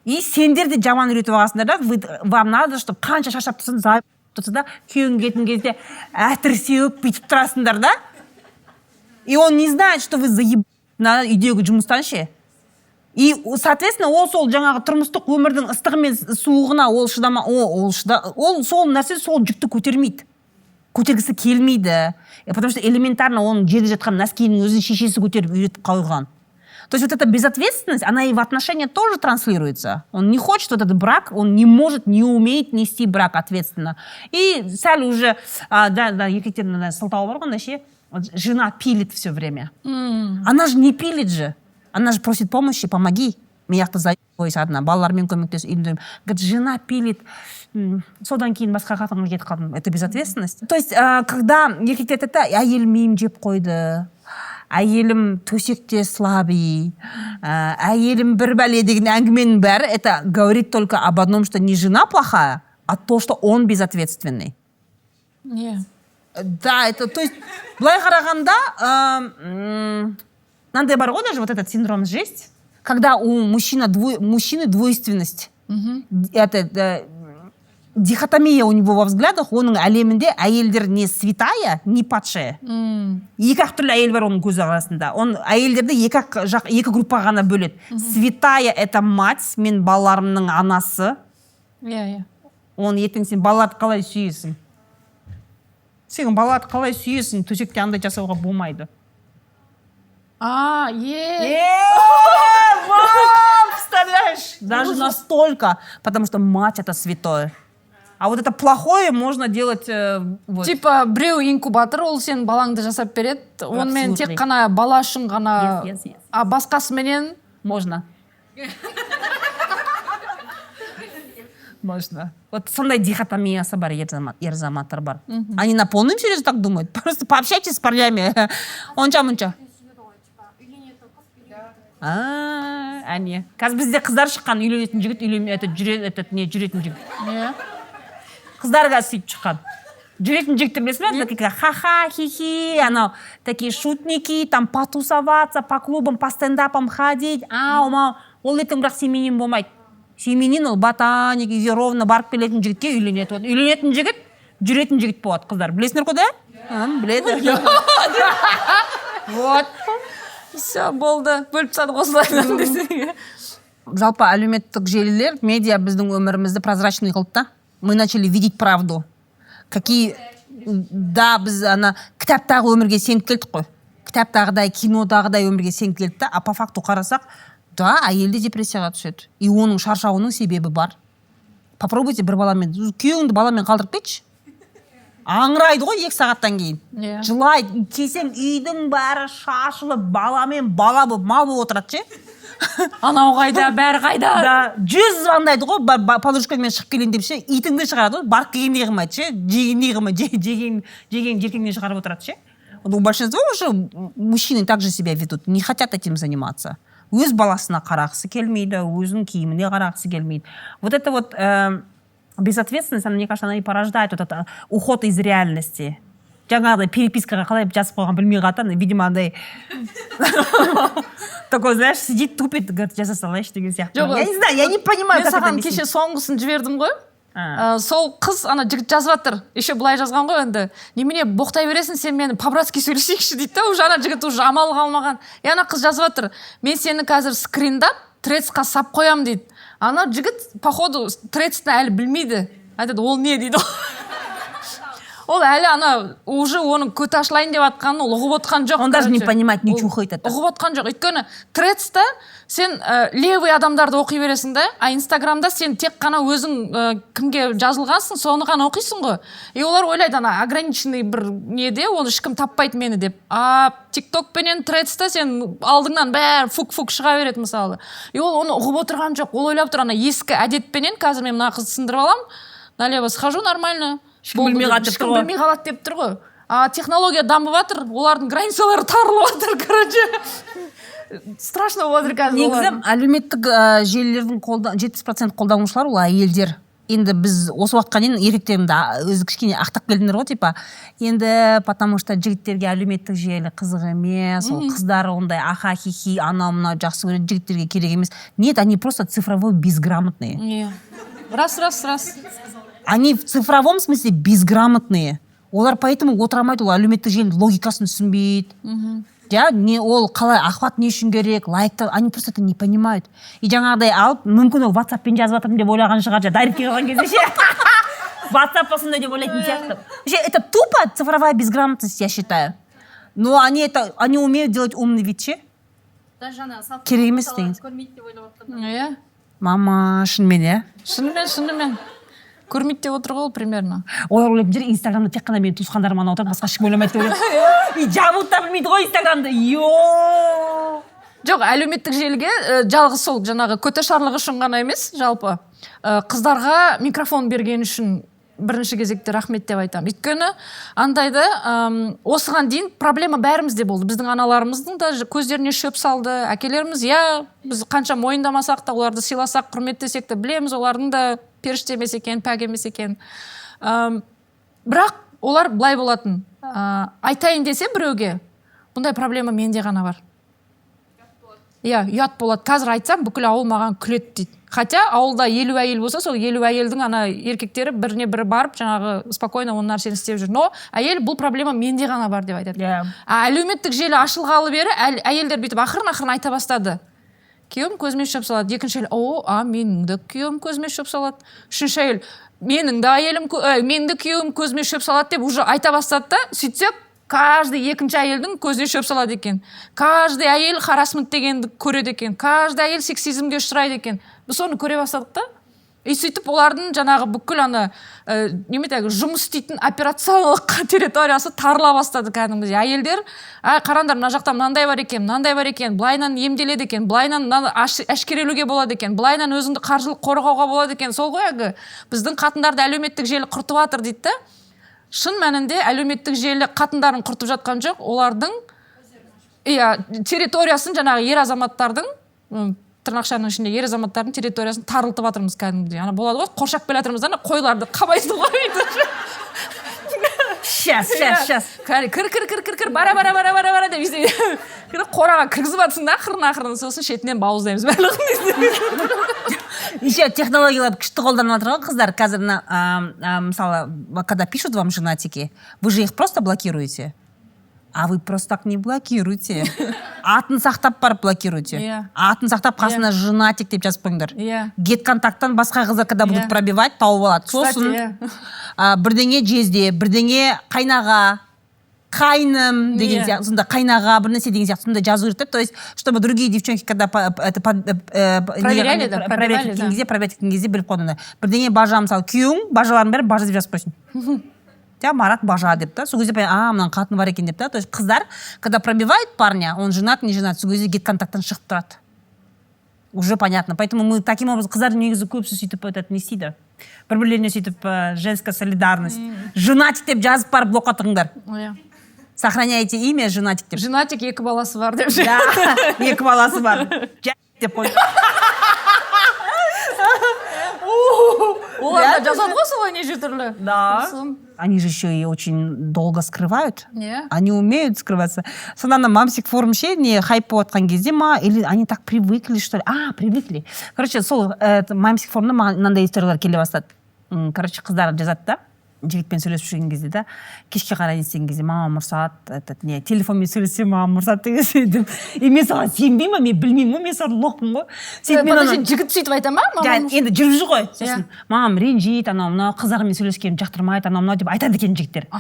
И сендер де жаман үйретіп аласыңдар да, вам надо, чтобы қанша шаршап тұрса да, күйеуің келетін кезде әтір сеуіп бүйтіп тұрасыңдар да. И он не знает, что вы на үйдегі жұмыстан ше. И, соответственно, ол сол жаңағы тұрмыстық өмірдің ыстығы мен суығына ол сол нәрсе сол жүкті көтермейді. Көтергісі келмейді. Потому что элементарно оның жерде жатқан нәскенің өзін шешесі көтеріп үйретіп қойған. То есть вот эта безответственность, она и в отношения тоже транслируется. Он не хочет вот этот брак, он не может, не умеет нести брак ответственно. И сәл уже, Екатерина сылтауы бар ғой, ше, жена пилит все время. Она же не пилит же. Она же просит помощи, помоги. Мияқты заебойся одна, балалармен көмектес, үйінде. Говорит, жена пилит. Содан кейін басқа қатынға кетіп қалдым. Это безответственность. То есть, когда еркектер айтады, әйелім миым жеп қойды, әйелім төсекте слабый, әйелім бір бәле деген әңгіменің бәрі, это говорит только об одном, что не жена плохая, а то, что он безответственный. Да, это, то есть, былай қарағанда, мынандай бар ғой даже вот этот синдром жесть, когда у мужчины двойственность. Это дихотомия у него во взглядах, оның әлемінде әйелдер не святая, не падшая. Екі-ақ түрлі әйел бар оның көз арасында. Он әйелдерді екі группаға ғана бөледі. Святая это мать, мен балаларымның анасы. Он ертең сен балаларды қалай сүйесің? Сен балаларды қалай сүйесің? Төсекте андай жасауға болмайды. Представляешь? Даже настолько, потому что мать это святое. А вот это плохое можно делать... Вот. Типа біреу инкубатор, ол сен балаңды жасап береді, онымен тек қана бала үшін ғана, а басқасыменен... Можно. Можно. Вот сондай дихотомиясы бар, ер заматтар бар. Они на полном серьезе так думают. Просто пообщайтесь с парнями. Онша-мұнша. Әне. Қазір бізде қыздар шыққан, үйленетін жігіт, жүретін жігіт. Қыздарға сөйтіп шыққан. Жүретін жігітті білесің бе? Ха-ха, хи-хи, анау, такие шутники, там потусоваться, по клубам, по стендапам ходить. Ол ертең бірақ семьянин болмайды. Семьянин ол ботаник, үйге ровно барып келетін жігітке үйленеді. Үйленетін жігіт, жүретін жігіт болады қыздар. Білесіңдер ғой да? Біледі. Вот. Все, болды. Бөліп тастадық осылайдан десең. Жалпы әлеуметтік желілер, медиа біздің өмірімізді прозрачный қылды да. Мы начали видеть правду. Да, біз кітаптағы өмірге сеніп келдік қой. Кітаптағыдай, кинодағыдай өмірге сеніп келдік та, а по факту қарасақ, да, әйелде депрессияға түседі. И оның шаршауының себебі бар. Попробуйте бір баламен, күйеуіңді баламен қалдырып кетші. Аңырайды ғой 2 сағаттан кейін. Жылайды, кесең үйдің бәрі шашылып, баламен бала болып, мал болып отырады ше. Анау қайда, бәрі қайда. Да, 100 звондайды ғой, подружкамен шығып келейін деп ше, итіңді шығарады ғой, барып келгенде қылмайды ше, жегенде қылмайды, жеркеңнен шығарып отырады ше. Большинство уже мужчины также себя ведут, не хотят этим заниматься. Өз баласына қарағысы келмейді, өзінің киіміне қарағысы келмейді. Вот это вот безответственность, мне кажется, она и порождает вот это уход из реальности. Жаңағыдай перепискаға қалай жазып қойған білмей қатан, видимо, андай такой, знаешь, сидит, тупит, говорит, жаза салайыншы деген сияқты. Я не знаю, я не понимаю, как это объяснить. Мен саған кеше соңғысын жібердім ғой. Сол қыз ана жігіт жазып жатыр. Еще былай жазған ғой енді. Немене боқтай бересің, сен мені по-братски сөйлесейікші дейді да. Уже ана жігіт уже амалы қалмаған. И ана қыз жазып жатыр. Мен сені қазір скриндап, трецқа сап қоям дейді. Ана жігіт, походу, трецті әлі білмейді. Айтады, ол не дейді. Ол әлі ана уже оның көт ашылайын деп атқанын ол ұғып отқан жоқ. Он даже не понимает, не чухает это. Ұғып отқан жоқ. Өйткені трецті сен левый адамдарды оқи бересің да, а инстаграмда сен тек қана өзің кімге жазылғансың, соны ғана оқисың ғой. И олар ойлайды, ана ограниченный бір неде, ол ешкім таппайды мені деп. А тикток пенен трецті сен алдыңнан бәрі фук-фук шыға береді мысалы. И ол оны ұғып отырған жоқ. Ол ойлап тұр, ана ескі әдетпенен қазір мен мына қызды сындырып алам, налево схожу нормально. Ешкім білмей қалады деп тұр ғой. А технология дамып жатыр, олардың границалары тарылып жатыр, короче. Страшно болып жатыр қазір. Негізі әлеуметтік желілердің 70% қолданушылар ол әйелдер. Енді біз осы уақытқа дейін еркектерімді өзі кішкене ақтап келдіңдер ғой, типа. Енді потому что жігіттерге әлеуметтік желі қызық емес, ол қыздар ондай аха хихи анау мынау жақсы көреді, жігіттерге керек емес. Нет, они просто цифровой безграмотные. Раз. Они в цифровом смысле безграмотные. Олар поэтому отырамайды, ол әлеуметтік желінің логикасын түсінбейді. Не ол қалай охват не үшін керек, лайкты, они просто это не понимают. И жаңағыдай алып, мүмкін ол WhatsApp-пен жазып жатырмын деп ойлаған шығар, дайректке қалған кезде ше. WhatsApp осындай деп ойлайтын сияқты. Это тупо цифровая безграмотность, я считаю. Но они умеют делать умный вид, ше. керек емес деген. Иә. Мама, шынымен, Шынымен. Көрмейді деп отыр ғой ол примерно. олар ойлайтын жүр, инстаграмда тек қана менің туысқандарым ғана отырады, басқа ешкім ойламайды деп ойлайды. Жабылып та білмейді ғой инстаграмды. Жоқ, әлеуметтік желіге жалғыз сол жаңағы көтешарлығы үшін ғана емес, жалпы қыздарға микрофон берген үшін бірінші кезекте рахмет деп айтамын. Өйткені андайды осыған дейін проблема бәрімізде болды. Біздің аналарымыздың да көздеріне шөп салды, әкелеріміз, біз қанша мойындамасақ та, оларды сыйласақ, құрметтесек те білеміз, олардың да періште емес екен, пәк емес екен. Бірақ олар былай болатын. Айтайын десе біреуге, бұндай проблема менде ғана бар. Иә, ұят болады. Қазір айтсам, бүкіл ауыл маған күледі дейді. Хотя ауылда 50 әйел болса, сол 50 әйелдің ана еркектері біріне бірі барып, жаңағы спокойно оның нәрсені істеп жүр. Но әйел бұл проблема менде ғана бар деп айтады. Әлеуметтік желі ашылғалы бері әйелдер бүйтіп ақырын айта бастады. Күйеуім көзіме шөп салады. Екінші әйел, менің де күйеуім көзіме шөп салады. Үшінші әйел, менің де күйеуім көзіме шөп салады деп уже айта бастады да, сөйтсек каждый екінші әйелдің көзіне шөп салады екен. Каждый әйел харасмент дегенді көреді екен. Каждый әйел сексизмге ұшырайды екен. Біз соны көре бастадық та. И сөйтіп олардың жаңағы бүкіл жұмыс істейтін операциялық территориясы тарыла бастады кәдімгідей. Әйелдер, қараңдар, мына жақта мынандай бар екен, былайынан емделеді екен, былайынан әшкерелуге болады екен, былайынан өзіңді қаржылық қорғауға болады екен. Сол ғой әлгі біздің қатындарды әлеуметтік желі құртып жатыр дейді да. Шын мәнінде әлеуметтік желі қатындарын құртып жатқан жоқ, олардың территориясын жаңағы ер азаматтардың, тырнақшаның ішінде ер азаматтардың территориясын тарылтып жатырмыз кәдімгідей. Ана болады ғой, қоршап келе жатырмыз, ана қойларды қабайды ғой. Сейчас. Кір, бара деп қораға кіргізіп жатсың да, ақырын, сосын шетінен бауыздаймыз барлығын. Еще технологиялар күшті қолданып жатыр ғой қыздар. Қазір мысалы, когда пишут вам женатики, вы же их просто блокируете. А вы просто так не блокируете. Атын сақтап барып блокируете. Атын сақтап қасына женатик деп жазып қойыңдар. Get контакттан басқа қыздар, когда будут пробивать, тауып алады. Сосын бірдеңе жезде, бірдеңе қайнаға, қайным деген сияқты, сонда қайнаға, бір нәрсе деген сияқты сонда жазу керек. То есть, чтобы другие девчонки, когда проверять еткен кезде біліп қойды. Бірдеңе бажа, мысалы, күйеуің бажаларын бәрі бажа деп жазып қойсын. Марат бажа деп та, сол кезде мынаның қатыны бар екен деп та. То есть қыздар, когда пробивает парня, он женат, не женат, сол кезде get контакттан шығып тұрады. Уже понятно. Поэтому мы таким образом, қыздар негізі көбісі сөйтіп не істейді. Бір-бірлеріне сөйтіп женская солидарность. Женатик деп жазып барып блокқа тұрыңдар. Сохраняйте имя женатик деп. Женатик 2 баласы бар деп. Да, 2 баласы бар. Деп қойды. Олар жазады ғой солай неше түрлі. Да. Они же еще и очень долго скрывают. Они умеют скрываться. Сонда мамсик форум ше, не хайп болатқан кезде ма, или они так привыкли, что ли? Привыкли. Короче, сол мамсик форумда мынандай историялар келе бастады. Короче, қыздар жазады да, жігітпен сөйлесіп жүрген кезде да, кешке қарай не істеген кезде, мама мұрсат, телефонмен сөйлесем, мама мұрсат деген сөйтіп. И мен соған сенбеймін ба, мен білмеймін ғой, мен соған лоқпын ғой. Жігіт сөйтіп айтам ба? Енді жүріп жүр ғой. Сосын, мамам ренжиді, анау қыздармен сөйлескенім жақтырмайды, анау деп айтады екен жігіттер.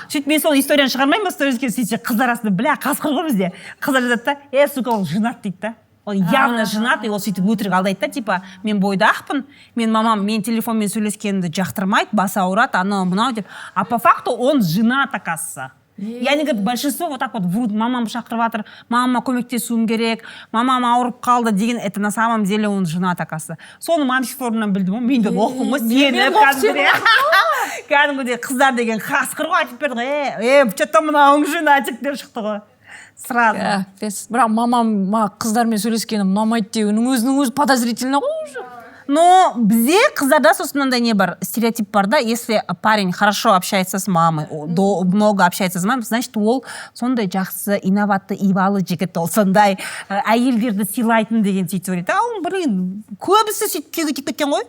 Сөйтіп мен сол историяны шығармаймын ба, сөйлескен сөйтсе қыздар арасында, бля, қасқыр ғой бізде. Қыздар жазады да, сука, ол женат дейді да. Он явно женат, и ол сөйтіп өтірік алдайды да, типа, мен бойда ақпын, мен мамам, мен телефонмен сөйлескенді жақтырмайды, басы ауырады, анау мынау деп. А по факту он женат, оказывается. И они говорят, большинство вот так вот врут, мамам шақырып жатыр, мамама көмектесуім керек, мамам ауырып қалды деген, это на самом деле он женат, оказывается. Соны мамсик форумнан білдім, мен де лоқпын ғой, сеніп кәдімгідей қыздар деген қасқыр ғой, айтып берді, что-то мынауың женатик деп шықты ғой. Сразу. Бірақ мамам қыздармен сөйлескенім ұнамайды деуінің өзінің подозрительно ғой уже. Но бізде қыздарда сосын мынандай не бар, стереотип бар да, если парень хорошо общается с мамой, много общается с мамой, значит ол сондай жақсы, инабатты, ибалы жігіт, ол сондай әйелдерді сыйлайтын деген сөйтіп ойлайды. Блин, көбісі сөйтіп күйеуге тиіп кеткен ғой.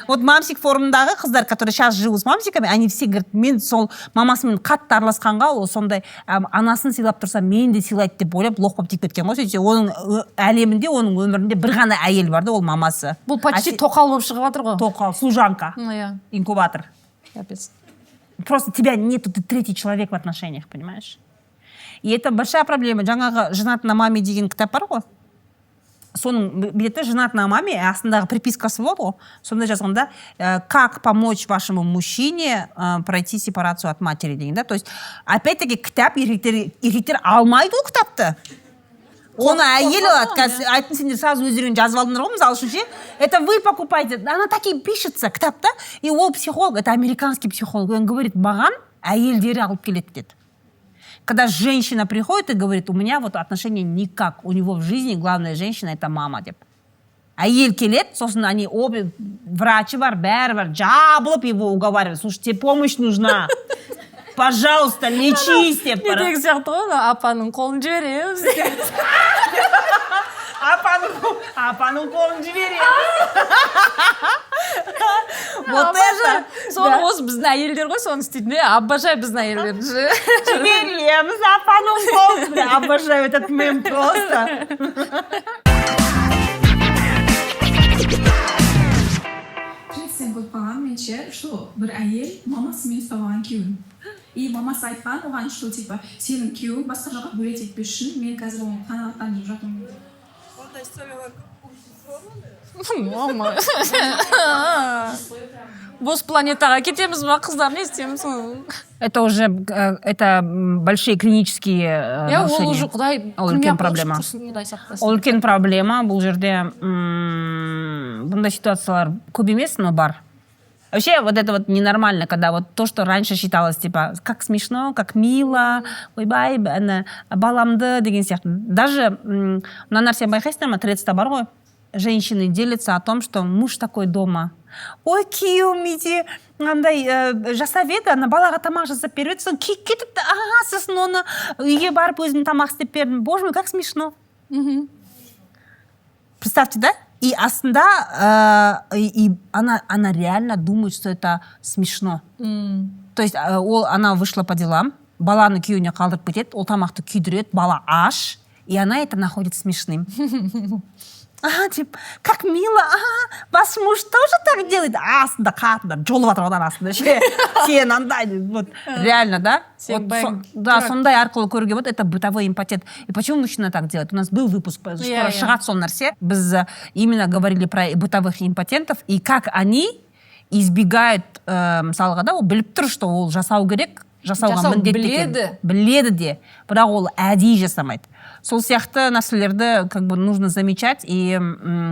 Вот мамсик форумдағы қыздар, которые сейчас живут с мамсиками, они все говорят, мен сол мамасымен қатты араласқанға, ол сондай анасын сыйлап тұрса, мен де сыйлайды деп ойлап, лоқ болып тиіп кеткен ғой. Сөйтсе, оның әлемінде, оның өмірінде бір ғана әйел бар да, ол мамасы. Бұл почти тоқал болып шығып жатыр ғой. Тоқал, служанка, инкубатор. Просто тебя нету, ты третий человек в отношениях, понимаешь? И это большая проблема. Жаңағы «Женат на маме» деген кітап бар ғой. соның беті женатная маме астындағы припискасы болады ғой, сонда жазғанда как помочь вашему мужчине пройти сепарацию от матери деген да. То есть опять-таки кітап еркектер алмайды ол кітапты, оны әйел алады. Қазір айттым, сендер сразу өздерің жазып алдыңдар ғой, мысалы үшін ше, это вы покупаете, она так и пишется кітапта. И ол психолог, это американский психолог, он говорит, маған әйелдері алып келеді деді. Когда женщина приходит и говорит, у меня вот отношения никак, у него в жизни главная женщина это мама деп. Әйел келеді, сосын они обе, врачи бар, бәрі бар, жабылып его уговаривают, слушай, тебе помощь нужна, пожалуйста, лечись деп. Не деген сияқты ғой, апаның қолын жібереміз. Апаның қолын жібереміз. Вот это. Соны осы біздің әйелдер ғой, соны істейтін. Обожаю біздің әйелдерді. Жібереміз апаның қолын. Обожаю этот мем просто. Сен көріп қалған менше, что бір әйел мамасымен ұстаған күйеуін. И мамасы айтқан оған, что типа сенің күйеуің басқа жаққа бөлек етпес үшін мен қазір оны қанағаттанып жатырмын. Мама. Бос планетаға кетеміз ба, қыздар, не істейміз? Это уже большие клинические нарушения. Ол уже құдай үлкен проблема. Ол үлкен проблема. Бұл жерде бұндай ситуациялар көп емес, но бар. Вообще, вот это вот ненормально, когда вот то, что раньше считалось, типа, как смешно, как мило, ойбай, баламды, деген сияқты. Даже мына нәрсе байқайсыздар ма, тредста бар ғой, женщины делятся о том, что муж такой дома. Ой, күйеуім үйде андай жасап еді, ана балаға тамақ жасап береді, сосын кетіпті, сосын оны үйге барып өзім тамақ істеп бердім. Боже мой, как смешно. Представьте, да? И астында она реально думает, что это смешно. То есть она вышла по делам, баланы күйеуіне қалдырып кетеді, ол тамақты күйдіреді, бала аш, и она это находит смешным. Типа, как мило, ваш муж тоже так делает? Астында қатында, жолы батыр одан астында ше. Сен андай, вот, реально, да? Да, сондай арқылы көруге болады, это бытовой импотент. И почему мужчина так делает? У нас был выпуск, скоро шығады сол нәрсе. Біз именно говорили про бытовых импотентов, и как они избегают, мысалға да, ол біліп тұр, что ол жасау керек, жасауға міндетті екен. Біледі де, бірақ ол әдейі жасамайды. Сол сияқты нәрселерді как бы нужно замечать и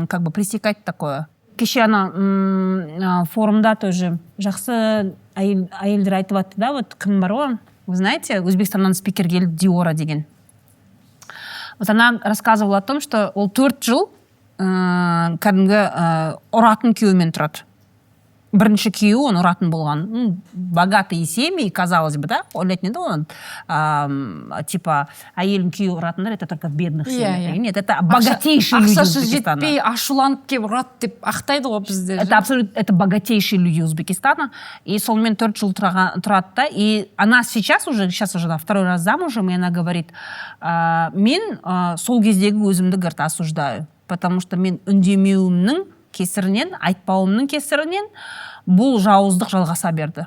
как бы пресекать такое. Кеше ана форумда тоже жақсы әйелдер айтып атты да, вот кім бар ғой, вы знаете, Өзбекстаннан спикер келді, Диора деген. Вот она рассказывала о том, что ол 4 жыл кәдімгі ұратын күйеуімен тұрады. Бірінші күйеуі он ұратын болған. Богатые семьи, казалось бы, да, ойлайтын еді он, типа, әйелін күйеуі ұратындар, это только в бедных семьях. Нет, это богатейшие люди Узбекистана. Ақшасы жетпей, ашуланып кеп ұрат деп ақтайды ғой бізде. Это богатейшие люди Узбекистана. И сонымен 4 жыл тұрады да. И она сейчас уже второй раз замужем, и она говорит, мен сол кездегі өзімді говорит, осуждаю. Потому что мен үндемеуімнің кесірінен, айтпауымның кесірінен бұл жауыздық жалғаса берді.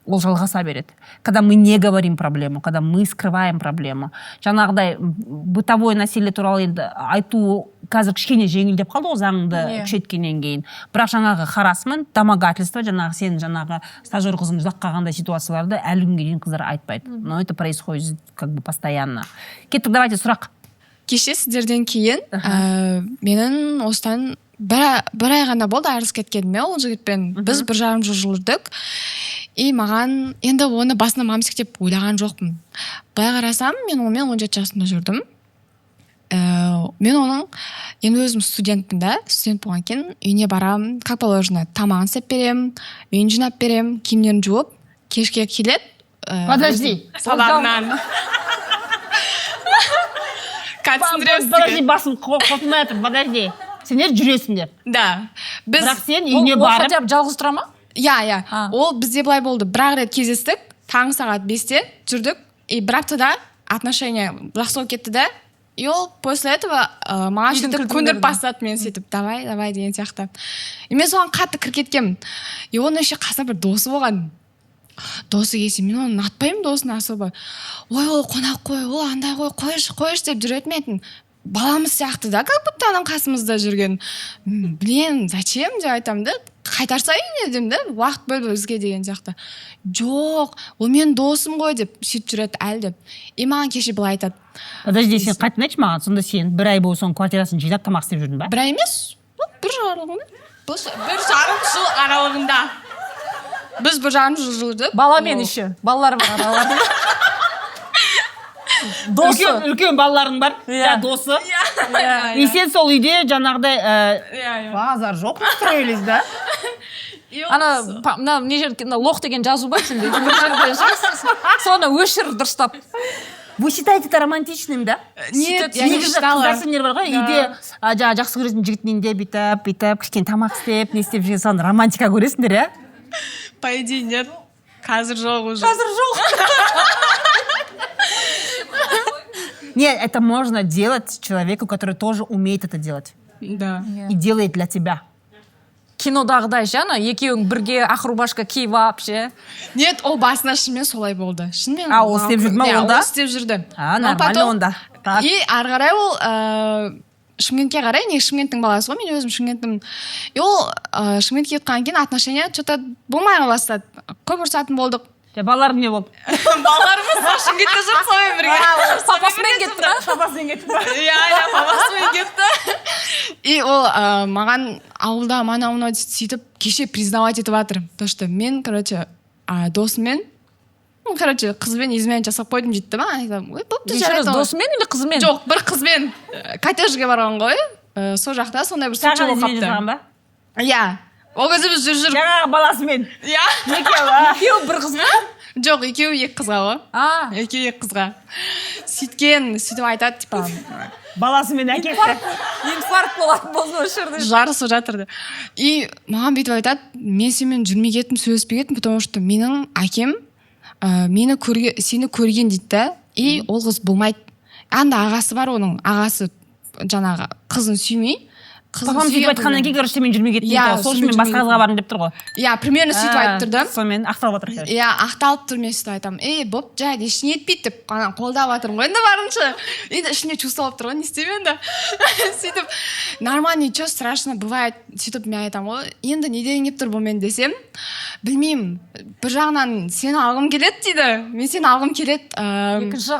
Ол жалғаса береді. Когда мы не говорим проблему, когда мы скрываем проблему. Жаңағыдай бытовой насилие туралы енді айту қазір кішкене жеңілдеп қалды ғой заңды күшейткеннен кейін. Бірақ жаңағы харассмент, домогательство, жаңағы сен жаңағы стажер қызың ұзақ қалғандай ситуацияларды әлі күнге дейін қыздар айтпайды. Но это происходит как бы постоянно. Кеттік, давайте сұрақ. Кеше сіздерден кейін менің осыдан бір ай ғана болды айырылысып кеткеніме ол жігітпен. Біз 1,5 жыл жүрдік. И маған енді оны басына мамсик деп ойлаған жоқпын. Былай қарасам, мен онымен 17 жасында жүрдім. Мен оның енді өзім студентпін да, студент болған кейін үйіне барам, как положено, тамағын істеп берем, үйін жинап берем, киімдерін жуып, кешке келеді. Подожди. Саларынан. Подожди, басым қотынмай отыр, подожди. Сендер жүресіңдер. Да. Бірақ сен үйіне барып... Ол хотя бы жалғыз тұра ма? Я. Ол бізде былай болды. Бір рет кездестік, таңғы сағат 5-те жүрдік, и бір аптада отношения жақсы болып кетті да, и ол после этого маған сөйтіп көндіріп бастады мен сөйтіп, давай деген сияқты. И мен соған қатты кіріп кеткенмін. И оның еще қасында бір досы болған. Досы келсе, мен оны ұнатпаймын досын особо. Ой, ол қонақ қой, ол андай қой, қойшы деп жүретін етін. баламыз сияқты да, как будто анам қасымызда жүрген. Блин, зачем деп айтамын да, қайтарса үйіне деймін да, уақыт бөл бізге деген сияқты. Жоқ, ол менің досым ғой деп сөйтіп жүреді әлі деп. И маған кеше былай айтады. Подожди, сен қайтын айтшы маған, сонда сен бір ай бойы соның квартирасын жинап тамақ істеп жүрдің ба? Бір ай емес, бір жыл аралығында. Бір жарым жыл аралығында. Біз бір жарым жыл жүрдік. Баламен еще. Балалар бар араларында. Досы. Үлкен балаларың бар, досы. И сен сол үйде жаңағыдай базар жоқ устроились, да? Ана не жер лох деген жазу бар сенде. Соны өшір дұрыстап. Вы считаете это романтичным, да? Нет, я не считала. Қыздар сендер бар ғой, үйде жақсы көретін жігітінің де бүйтіп, кішкене тамақ істеп, не істеп жүрген соны романтика көресіңдер, иә? По идее, нет. Қазір жоқ уже. Қазір жоқ. Нет, это можно делать человеку, который тоже умеет это делать. Да. И делает для тебя. Кинодағыдай жана екеуің бірге ақ рубашка киіп алып ше. Нет, ол басында шынымен солай болды. Шынымен. Ол істеп жүрді ма онда? Ол істеп жүрді. Нормально онда. И ары қарай ол Шымкентке қарай, не Шымкенттің баласы ғой, мен өзім Шымкенттің. И ол Шымкентке кеткен кейін отношения что-то болмай бастады. Көп ұрсатын болдық. Балаларың не болды? Балаларымыз Шымкентте жоқ сонымен бірге. Папасымен кетті ма? Папасымен кетті ма? Иә, папасымен кетті. И ол маған ауылда мана сөйтіп кеше признавать етіп жатыр. То, что мен, короче, досыммен, қызбен измена жасап қойдым дейді ма? Досымен или қызмен? Жоқ, бір қызбен коттеджге барған ғой. Сол жақта сондай бір случай болып қапты. Иә. Ол кезде біз жүріп. Жаңағы баласымен. Иә. Екеуі бір қызға? Жоқ, екеуі екі қызға ғой. Екеуі екі қызға. Сөйтіп айтады, типа. Баласымен әкесі. Инфаркт болатын болсын өшірді. Жарысып жатырды. И маған бүйтіп айтады, мен сенімен жүрмей кеттім, сөйлеспей кеттім, потому что менің әкем сені көрген дейді да, и ол қыз болмайды. Анда ағасы бар, оның ағасы жаңағы қызын сүймей. Папам сөйтіп айтқаннан кейін, короче, мен жүрмей кеттім дейді. Сол үшін мен басқа қызға бардым деп тұр ғой. Иә, примерно сөйтіп айтып тұрды. Сонымен ақталып жатыр. Иә, ақталып тұр, мен сөйтіп айтамын. Боп, жайды, ештеңе етпейді деп, ана қолдап жатырмын ғой, енді барынша. Енді ішіне чувствовалып тұр ғой, не істеймін енді. Сөйтіп, нормально, ничего страшно бывает. Сөйтіп мен айтамын ғой, енді не деген кеп тұр бұл мен десем, білмеймін, бір жағынан сені алғым келеді дейді. Мен сені алғым келеді. Екінші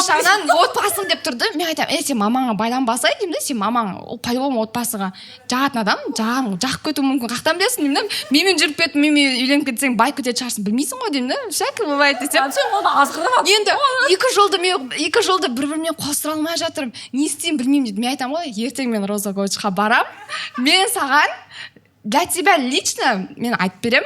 жағынан отбасың деп тұрды. Мен айтамын, сен мамаңа байланбасай деймін де, сен мамаң, ол по-любому отбасыға жағатын адам, жақып кетуі мүмкін. Қақтан білесің деймін де, менімен жүріп кетіп, менімен үйленіп кетсең, бай кететін шығарсың, білмейсің ғой деймін де. Всякий бывает десем. Сен оны азғырып. Енді екі жылды бір-бірімен қостыра алмай жатырмын. Не істеймін білмеймін дейді. Мен айтамын ғой, ертең мен Роза Гочқа барам. Мен саған для тебя лично мен айтып берем.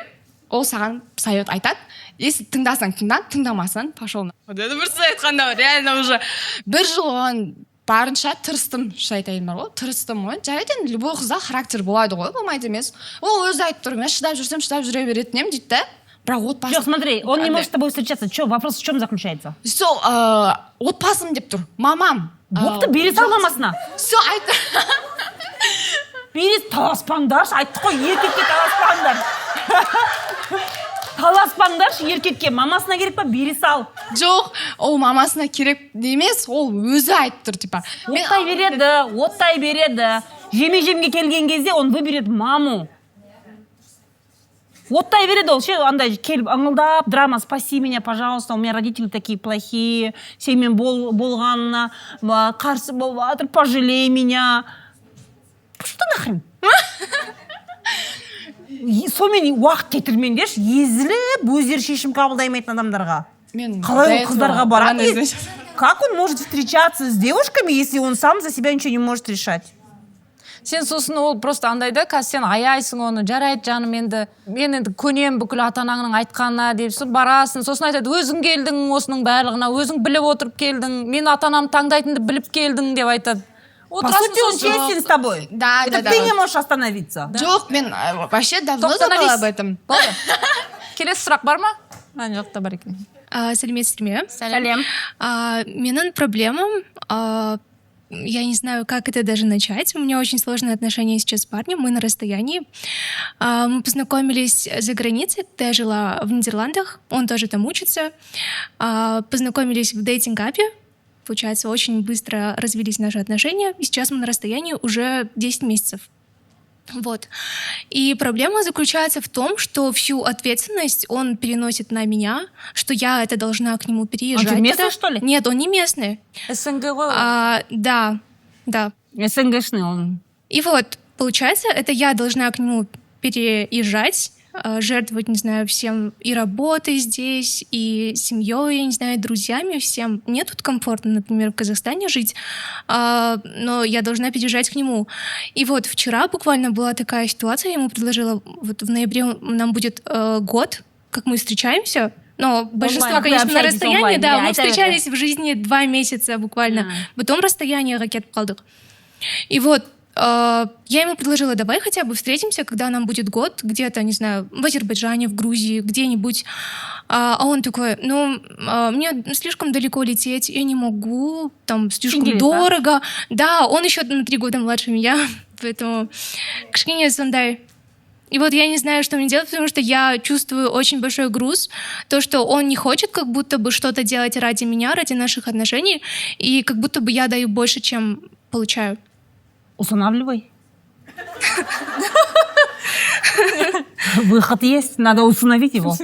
Ол саған совет айтады. Если тыңдасаң тыңда, тыңдамасаң пошел на. Вот это бір сөз айтқанда реально уже бір жыл оған барынша тырыстым, айтайын бар ғой, тырыстым ғой. Жарайды енді любой қызда характер болады ғой, болмайды емес. Ол өзі айтып тұр, мен шыдап жүрсем шыдап жүре беретін едім дейді да. Бірақ отбасы. Жоқ, смотри, он не может с тобой встречаться. Вопрос в чем заключается? Сол отбасым деп тұр. Мамам. Бопты, бере сал мамасына. Все айт. Бере таласпаңдаршы, айттық қой, еркекке таласпаңдар. Таласпаңдаршы еркекке, мамасына керек па, бере сал. Жоқ, ол мамасына керек емес, ол өзі айтып тұр, типа. Оттай береді. Жеме-жемге келген кезде он выберет маму. Оттай береді ол, андай келіп аңылдап, драма, спаси меня, пожалуйста, у меня родители такие плохие, сенімен болғанына қарсы болып жатыр, пожалей меня. Что нахрен? Сонымен уақыт кетірмеңдерші, езіліп, өздері шешім қабылдаймайтын адамдарға. Қалай ол қыздарға барады? Как он может встречаться с девушками, если он сам за себя ничего не может решать? Сен сосын ол просто андай да, қазір сен аяйсың оны, жарайды жаным, мен енді көнем бүкіл ата-анаңның айтқанына деп барасың, сосын айтады, өзің келдің осының барлығына, өзің біліп отырып келдің, мен ата-анам таңдайтынды біліп келдің деп айтады. По сути, он честен с тобой. Да. Ты не можешь остановиться. Жоқ, мен вообще давно забыла об этом. Келесі сұрақ бар ма? Жоқта бар екен. Сәлеметсіздер ме? Сәлем. Менің проблемам, я не знаю, как это даже начать. У меня очень сложные отношения сейчас с парнем, мы на расстоянии. Мы познакомились за границей, когда я жила в Нидерландах, он тоже там учится. Познакомились в дейтинг-апе. получается, очень быстро развились наши отношения, и сейчас мы на расстоянии уже 10 месяцев. Вот. И проблема заключается в том, что всю ответственность он переносит на меня, что я это должна к нему переезжать. Он что, местный, туда. что ли? Нет, он не местный. СНГ ғой. Да. СНГшный он. И вот, получается, это я должна к нему переезжать, жертвовать, не знаю, всем и работой здесь, и семьей, не знаю, друзьями, всем. Мне тут комфортно, например, в Казахстане жить, но я должна переезжать к нему. И вот вчера буквально была такая ситуация, я ему предложила, вот в ноябре нам будет год, как мы встречаемся, но большинство, конечно, на расстоянии, да, мы встречались в жизни 2 месяца буквально, потом расстояние кетіп қалдық. И вот я ему предложила, давай хотя бы встретимся, когда нам будет год, где-то, не знаю, в Азербайджане, в Грузии, где-нибудь. А он такой, мне слишком далеко лететь, я не могу, там слишком дорого. Да, он еще на 3 года младше меня, поэтому кішкене сондай. И вот я не знаю, что мне делать, потому что я чувствую очень большой груз, то, что он не хочет как будто бы что-то делать ради меня, ради наших отношений, и как будто бы я даю больше, чем получаю. Устанавливай. Выход есть, надо установить его.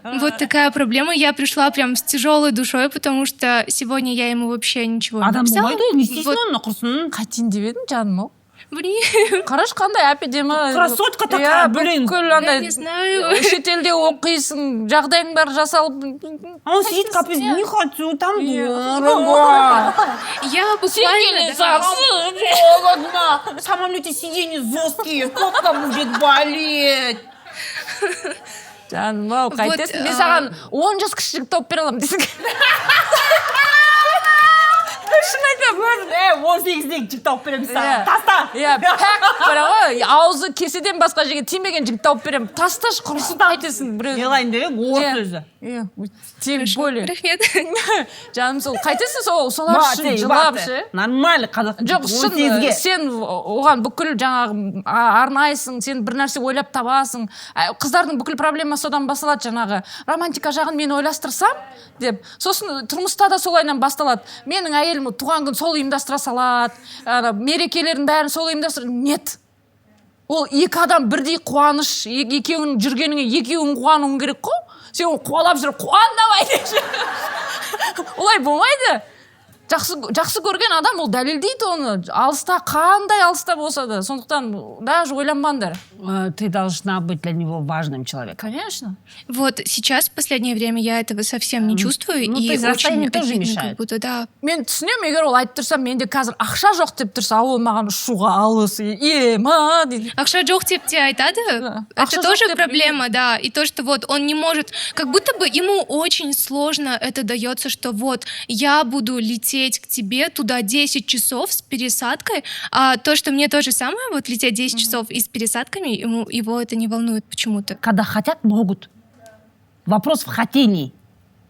Вот такая проблема. Я пришла прям с тяжелой душой, потому что сегодня я ему вообще ничего не написала. Адам болмайды, не істейсің оны, құрсын. Қайтейін деп едің, жаным ау. Блин, Қараш, қандай әп-әдемі. Красотка такая, блин. Бүкіл я андай не знаю. шетелде оқисың, жағдайың бәрі жасалып. Он сидит, капец, не хочу, там дорого. Я буквально... да. Холодно. В самолете сиденья жесткие, как там будет болеть? Жаным ау, қайтесің? Мен саған 10 жас кіші жігіт тауып бере аламын десің. Шын айтамын. 18-дегі жігіт тауып беремін саған. Таста. Иә, пәк бара ғой, аузы кеседен басқа жерге тимеген жігіт тауып беремін. Тасташы, құрсын қайтесің біреу. Не қылайын деп ең, орыс өзі. Иә, тем более. Рахмет. Жаным сол, қайтесің солар үшін жылап ше? Нормально, қазақ. Жоқ, шын, сен оған бүкіл жаңағы арнайсың, сен бір нәрсе ойлап табасың. Қыздардың бүкіл проблемасы содан басталады, жаңағы романтика жағын мен ойластырсам деп. Сосын тұрмыста да солайынан басталады. Менің әйелім туған күн сол ұйымдастыра салады, мерекелерін бәрін сол ұйымдастыра. Нет. Ол 2 адам бірдей қуаныш, екеуің жүргеніңе екеуің қуануың керек қой. Сен қуалап жүр, қуан давай деші. Олай болмайды. Жақсы көрген адам ол дәлелдейді оны. Алыста, қандай алыста болса да. Сондықтан даже ойланбаңдар. Ты должна быть для него важным человеком. Конечно. Вот сейчас, в последнее время, я этого совсем не чувствую. Ну, и то есть очень расстояние тоже обидно, мешает. как будто, да. Мен түсінемін, егер ол айтып тұрса, менде қазір ақша жоқ деп тұрса, ол маған ұшуға алыс, ема дейді. Акша жоқ деп те айтады. Да. Это Акша тоже жоқ деп проблема, да. И то, что вот он не может... Как будто бы ему очень сложно это дается, что вот я буду лететь к тебе туда 10 часов с пересадкой, а то, что мне то же самое, вот лететь 10 часов и с пересадками, его это не волнует почему-то. Когда хотят, могут. Вопрос в хотении.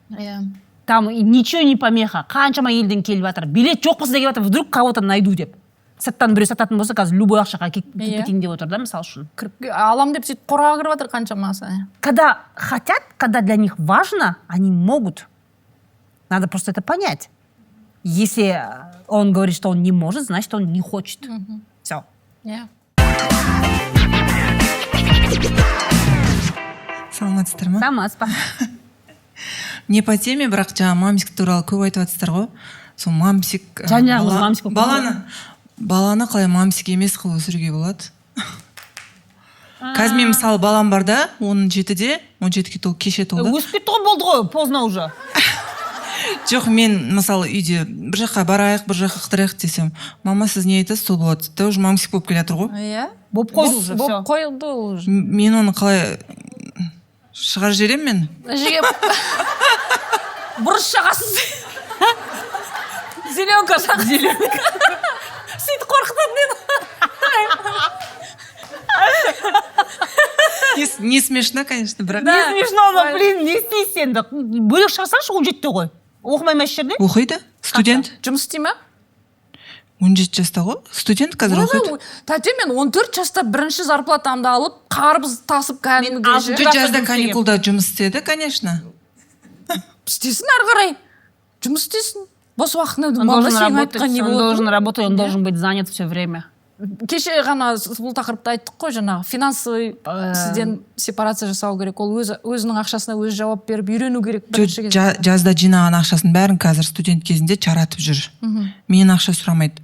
Иә. Там ничего не помеха. Қаншама елден келіп жатыр. Билет жоқ болса деп жатыр, вдруг кого-то найду деп. Сырттан біреу сататын болса, қазір любой ақшаға кетейін деп отыр да, мысал үшін. Алам деп сөйтіп қораға кіріп жатыр қаншамасы. Когда хотят, когда для них важно, они могут. Надо просто это понять. Если он говорит, что он не может, значит, он не хочет. Все. Иә. Саламатсыздар ма? Саламатсыз. Не по теме, бірақ жаңа мамсик туралы көп айтып жатсыздар ғой. Сол мамсик Жаңағы мамсик баланы қалай мамсик емес қылып өсіруге болады? Қазір мен мысалы балам бар да, 17-де, 17-ге толып, кеше толды. Өсіп кетті ғой, болды ғой, поздно уже. Жоқ, мен мысалы үйде бір жаққа барайық, бір жаққа қыдырайық десем, мама сіз не айтасыз, сол болады. Да уже мамсик болып келе жатыр ғой. Иә. Болып қойды уже, все. Болып қойылды ол уже. Мен оны қалай шығарып жіберемін мен? Бұрыс жағасыз. Зеленка жақ. Сөйтіп қорқытады мені. Не смешно, конечно, бірақ. Не смешно, но, блин, не істейсің енді. Бөлек шығарсаңшы, 17-те ғой. Оқымай ма жерде? Оқиды, студент. Жұмыс істей ма? 17 жаста ғой, студент қазір оқиды. Тәте, мен 14 жаста бірінші зарплатамды алып, қарбыз тасып кәдімгі Жазда каникулда жұмыс істеді, конечно. Істесін ары қарай. жұмыс істесін. Бос уақытында Он балда должен сенің работать, айтқан не он болады? должен работать, он должен быть занят все время. Кеше ғана бұл тақырыпта айттық қой жаңағы финансовый сізден сепарация жасау керек. Ол өзінің ақшасына өзі жауап беріп үйрену керек бірінші кезде. Жазда жинаған ақшасын бәрін қазір студент кезінде жаратып жүр. Менен ақша сұрамайды.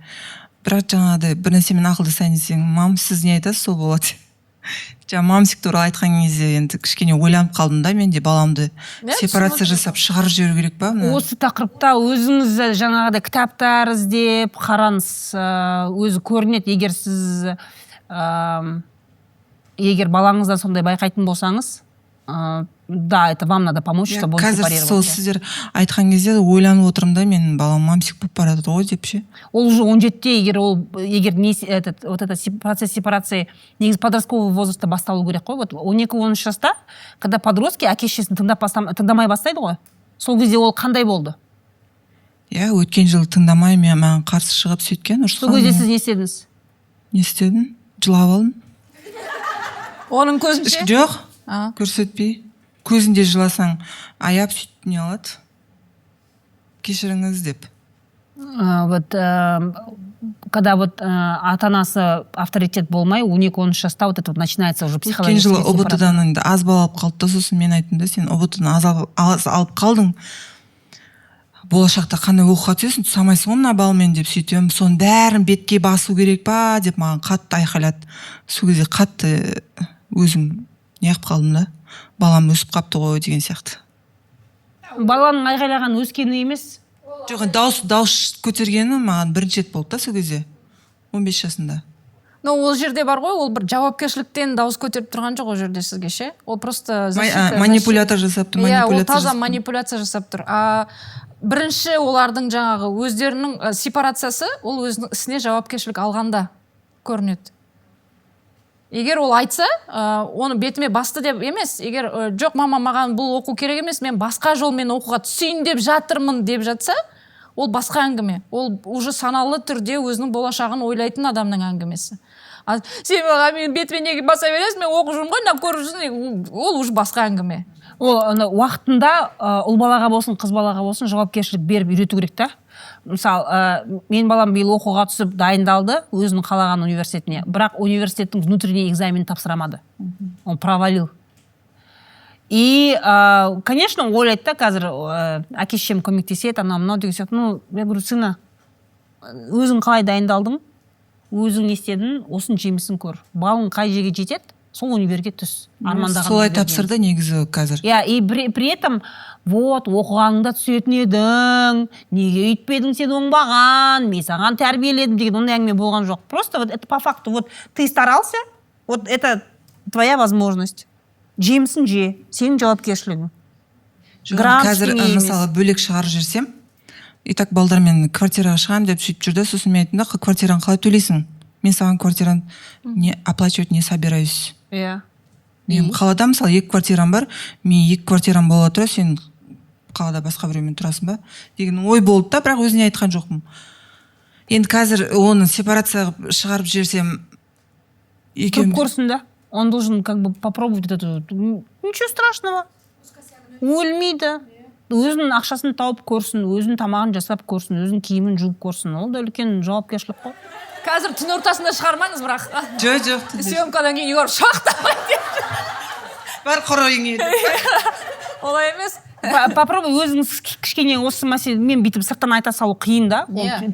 Бірақ жаңағыдай бір нәрсемен ақылдасайын десең, мам, сіз не айтасыз, сол болады. Жаңа мамсик туралы айтқан кезде енді кішкене ойланып қалдым да, мен де баламды сепарация жасап шығарып жіберу керек па? Осы тақырыпта өзіңіз жаңағыдай кітаптар іздеп қараңыз, өзі көрінеді. Егер сіз егер балаңыздан сондай байқайтын болсаңыз, да, это вам надо помочь, чтобы он сепарировался. Қазір сол сіздер айтқан кезде ойланып отырмын да, менің балам мамсик болып бара жатыр ғой деп ше. Ол уже 17-те, егер не вот это процесс сепарации негізі подростковый возрастта басталу керек қой. Вот 12-13 жаста, когда подростки әке-шешесін тыңдамай бастайды ғой. Сол кезде ол қандай болды? Иә, өткен жылы тыңдамай маған қарсы шығып сөйткен. Сол кезде сіз не істедіңіз? Не істедім? Жылап алдым. Оның көзінше? Жоқ, көрсетпей. Көзінде жыласаң, аяп сөйтіп не алады. Кешіріңіз деп. Вот когда вот ата-анасы авторитет болмай, 12-13 жаста вот это вот начинается уже психологический сепарация. Өткен жылы ұбт-дан енді аз бал алып қалды да, сосын мен айттым да, сен ұбт-дан аз алып қалдың. Болашақта қандай оқуға түсесің, тұсамайсың ғой мына балмен деп сөйтем. Соның бәрін бетке басу керек па деп маған қатты айқайлады. Сол кезде қатты өзім неғып қалдым да. Балам өсіп қапты ғой деген сияқты. Баланың айғайлаған өскені емес. Жоқ, дауыс көтергені маған бірінші рет болды да сол кезде. 15 жасында. Но ол жерде бар ғой, ол бір жауапкершіліктен дауыс көтеріп тұрған жоқ ол жерде сізге ше. Ол просто манипулятор жасап тұр. Иә, ол таза манипуляция жасап тұр. Бірінші олардың жаңағы өздерінің сепарациясы, ол өзінің ісіне жауапкершілік алғанда көрінеді. Егер ол айтса, оны бетіме басты деп емес, егер жоқ мама маған бұл оқу керек емес, мен басқа жолмен оқуға түсейін деп жатырмын деп жатса, ол басқа әңгіме. Ол уже саналы түрде өзінің болашағын ойлайтын адамның әңгімесі. Сен маған мен бетіме неге баса бересің, мен оқып жүрмін ғой, мына көріп жүрсің, ол уже басқа әңгіме. Ол уақытында ұл балаға болсын, қыз балаға болсын жауапкершілік беріп үйрету керек та. Мысалы, мен балам биыл оқуға түсіп дайындалды өзінің қалаған университетіне, бірақ университеттің внутренний экзамен тапсырамады. Он провалил. И, конечно, ойлайды да қазір әке-шешем көмектеседі, анау-мынау деген сияқты. Ну, я говорю, сына, өзің қалай дайындалдың, өзің не істедің, осының жемісін көр. Балың қай жерге жетеді, сол универге түс. Солай тапсырды негізі қазір. Я, и при этом вот оқығаныңда түсетін едің, неге өйтпедің сен оңбаған, мен саған тәрбиеледім деген ондай әңгіме болған жоқ. Просто вот это по факту, вот ты старался, вот это твоя возможность. Жемісін же, сенің жауапкершілігің. Қазір мысалы бөлек шығарып жүрсем, и так балдармен квартираға шығамын деп сөйтіп жүрді, сосын мен айттым да, квартираны қалай төлейсің? Мен саған квартираны не оплачивать не собираюсь. Иә. Мен қалада мысалы 2 квартирам бар, мен 2 квартирам бола тұра, сен қалада басқа біреумен тұрасың ба деген ой болды да, бірақ өзіне айтқан жоқпын. Енді қазір оны сепарацияға шығарып жіберсем, екеуміз көрсін да. Он должен как бы попробовать это. Ничего страшного. Өлмейді. Өзінің ақшасын тауып көрсін, өзінің тамағын жасап көрсін, өзінің киімін жуып көрсін. Ол да үлкен жауапкершілік қой. Қазір түн ортасында шығармаңыз, бірақ. Жоқ. Съемкадан кейін үйге шақтамайды. Бар құройың еді. Олай емес. Попробуй өзіңіз кішкене осы мәселе, мен бүйтіп сырттан айта салу қиын да.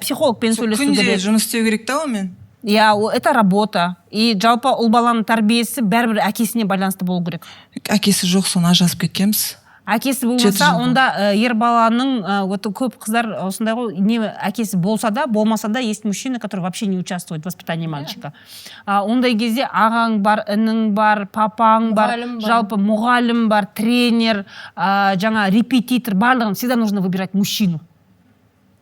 Психологпен сөйлесу керек. Күнде жұмыс істеу керек та онымен. Я, это работа. И жалпы ұл баланың тәрбиесі бәрібір әкесіне байланысты болу керек. Әкесі жоқ, соны ажырасып кеткенбіз. Әкесі болмаса, онда ер баланың, вот көп қыздар осындай ғой, не әкесі болса да, болмаса да, есть мужчины, которые вообще не участвуют в воспитании мальчика. Ондай кезде ағаң бар, інің бар, папаң бар, жалпы мұғалім бар, тренер, жаңа репетитор, барлығын всегда нужно выбирать мужчину.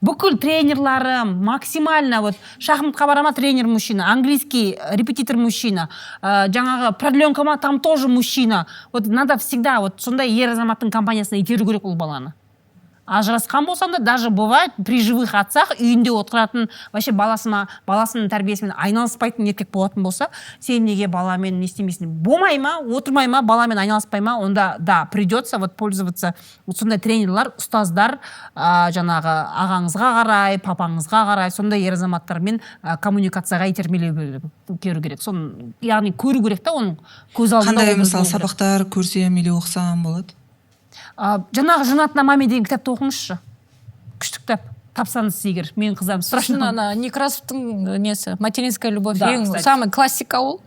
Бүкіл тренерлары максимально, вот шахматқа барама тренер мужчина, английский репетитор мужчина, жаңағы продленкама там тоже мужчина. Вот надо всегда, вот сондай ер азаматтың компаниясына итеру керек ол баланы. ажырасқан болсам да, даже бывает при живых отцах үйінде отыратын, вообще баласының тәрбиесімен айналыспайтын еркек болатын болса, сен неге баламен не істемейсің? Болмай ма, отырмай ма, баламен айналыспай ма, онда да, придется вот пользоваться сондай тренерлар, ұстаздар, жаңағы ағаңызға қарай, папаңызға қарай, сондай ер азаматтармен коммуникацияға итермелеу керек. Соны, яғни көру керек та, оның көз алдында. Қандай мысалы сабақтар көрсем или оқысам болады? Жаңағы «Женатна маме» деген кітапты оқыңызшы. Күшті кітап. Тапсаңыз егер, менің қызым страшно. Некрасовтың несі, материнская любовь, самый классика ол.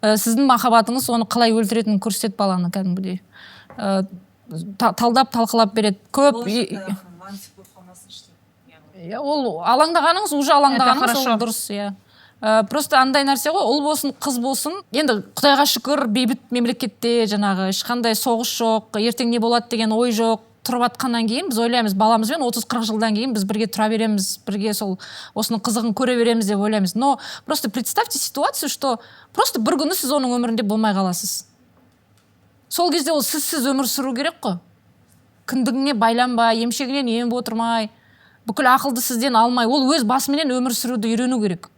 Сіздің махаббатыңыз оны қалай өлтіретінін көрсетеді баланы кәдімгідей. Талдап, талқылап береді. Көп. Ол алаңдағаныңыз, уже алаңдағаныңыз, ол дұрыс, просто андай нәрсе ғой, ұл болсын, қыз болсын, енді Құдайға шүкір бейбіт мемлекетте жаңағы ешқандай соғыс жоқ, ертең не болады деген ой жоқ. Тұрып атқаннан кейін біз ойлаймыз, баламызбен 30-40 жылдан кейін біз бірге тұра береміз, бірге сол осының қызығын көре береміз деп ойлаймыз. Но просто представьте ситуацию, что просто бір күні сіз оның өмірінде болмай қаласыз. Сол кезде ол сізсіз өмір сүру керек қой. Кіндігіңе байланбай, емшегінен еміп отырмай, бүкіл ақылды сізден алмай, ол өз басыменен өмір сүруді үйрену керек.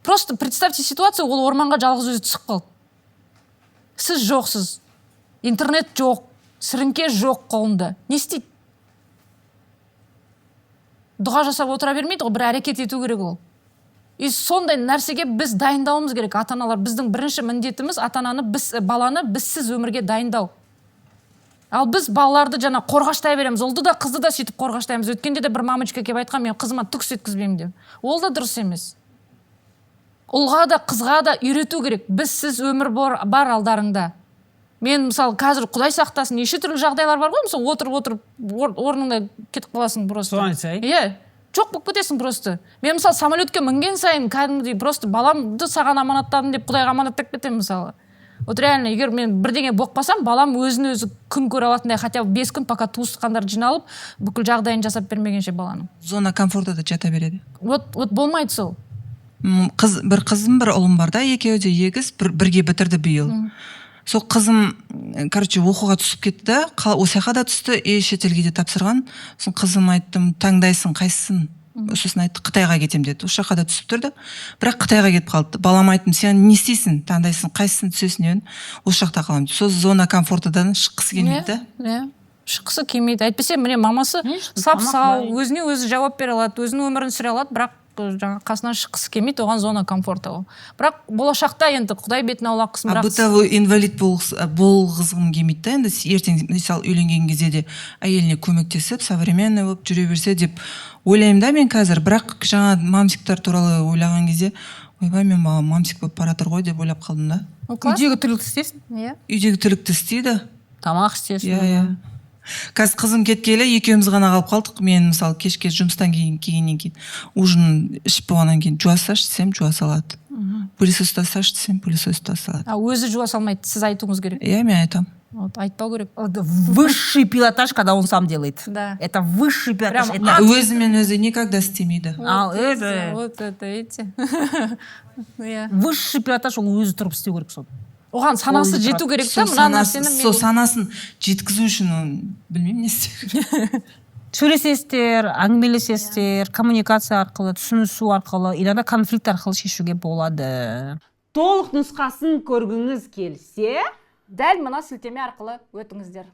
Просто представьте ситуацию, ол орманға жалғыз өзі түсіп қалды. Сіз жоқсыз, интернет жоқ, сіріңке жоқ қолында. Не істейді? Дұға жасап отыра бермейді, бір әрекет ету керек ол. И сондай нәрсеге біз дайындауымыз керек, ата-аналар. Біздің бірінші міндетіміз баланы бізсіз өмірге дайындау. Ал біз балаларды жаңа қорғаштай береміз, ұлды да қызды да сөйтіп қорғаштаймыз. Өткенде де бір мамочка келіп айтқан, мен қызыма түк сөткізбеймін деп. Ол да дұрыс емес. Ұлға да қызға да үйрету керек. Бізсіз өмір бар алдарыңда. Мен мысалы қазір Құдай сақтасын, неше түрлі жағдайлар бар ғой, мысалы отырып орныңда кетіп қаласың просто. Жоқ болып кетесің просто. Мен мысалы самолетке мінген сайын кәдімгідей просто баламды саған аманаттадым деп Құдайға аманаттап кетемін мысалы. Вот реально, егер мен бірдеңе боқпасам, балам өзін-өзі күн көре алатындай, хотя бы 5 күн, пока туысқандар жиналып, бүкіл жағдайын жасап бермегенше баланың. Зона комфорта да жата береді. Вот болмайды сол. Бір қызым, бір ұлым бар да, екеуі де егіз, бірге бітірді биыл. Сол қызым, оқуға түсіп кетті да, осы жаққа да түсті, шетелге де тапсырған. Сосын қызым айттым, таңдайсың, қайсысын? Сосын айтты, Қытайға кетем деді. Осы жаққа да түсіп тұрды. Бірақ Қытайға кетіп қалды. Балам айттым, сен не істейсің? Таңдайсың, қайсысын түсесің едің? Осы жақта қаламын. Сол зона комфортадан шыққысы келмейді да. Шыққысы келмейді. Әйтпесе міне мамасы сап-сау, өзіне өзі жауап бере алады, өзінің өмірін сүре алады, бірақ қасынан шыққысы келмейді, оған зона комфорта ол. Бірақ болашақта енді Құдай бетін аулақ қылсын, бірақ бытовой инвалид болғызғым келмейді да, енді ертең мысалы үйленген кезде де әйеліне көмектесіп, современный болып жүре берсе деп ойлаймын да мен қазір. Бірақ жаңа мамсиктар туралы ойлаған кезде, ойбай, мен балам мамсик болып бара жатыр ғой деп ойлап қалдым да. Үйдегі тірлікті істейсің? Үйдегі тірлікті істейді. Тамақ істейсің. Қазір қызым кеткелі екеуміз ғана қалып қалдық. Мен мысалы кешке жұмыстан келгеннен кейін ужин ішіп болғаннан кейін жуасашы десем жуа салады. Пылесос тасташы десем пылесос тасталады. Өзі жуа салмайды, сіз айтуыңыз керек. Мен айтамын. Айтпау керек. Высший пилотаж, когда он сам делает. Да. Это высший пилотаж. Өзімен өзі никогда істемейді. Вот это, видите? Высший пилотаж, ол өзі тұрып істеу керек сол. Оған санасы жету керек та, мына нәрсені сол санасын жеткізу үшін білмеймін не істеу. Сөйлесесіздер, әңгімелесесіздер, коммуникация арқылы, түсінісу арқылы, иногда конфликт арқылы шешуге болады. Толық нұсқасын көргіңіз келсе, дәл мына сілтеме арқылы өтіңіздер.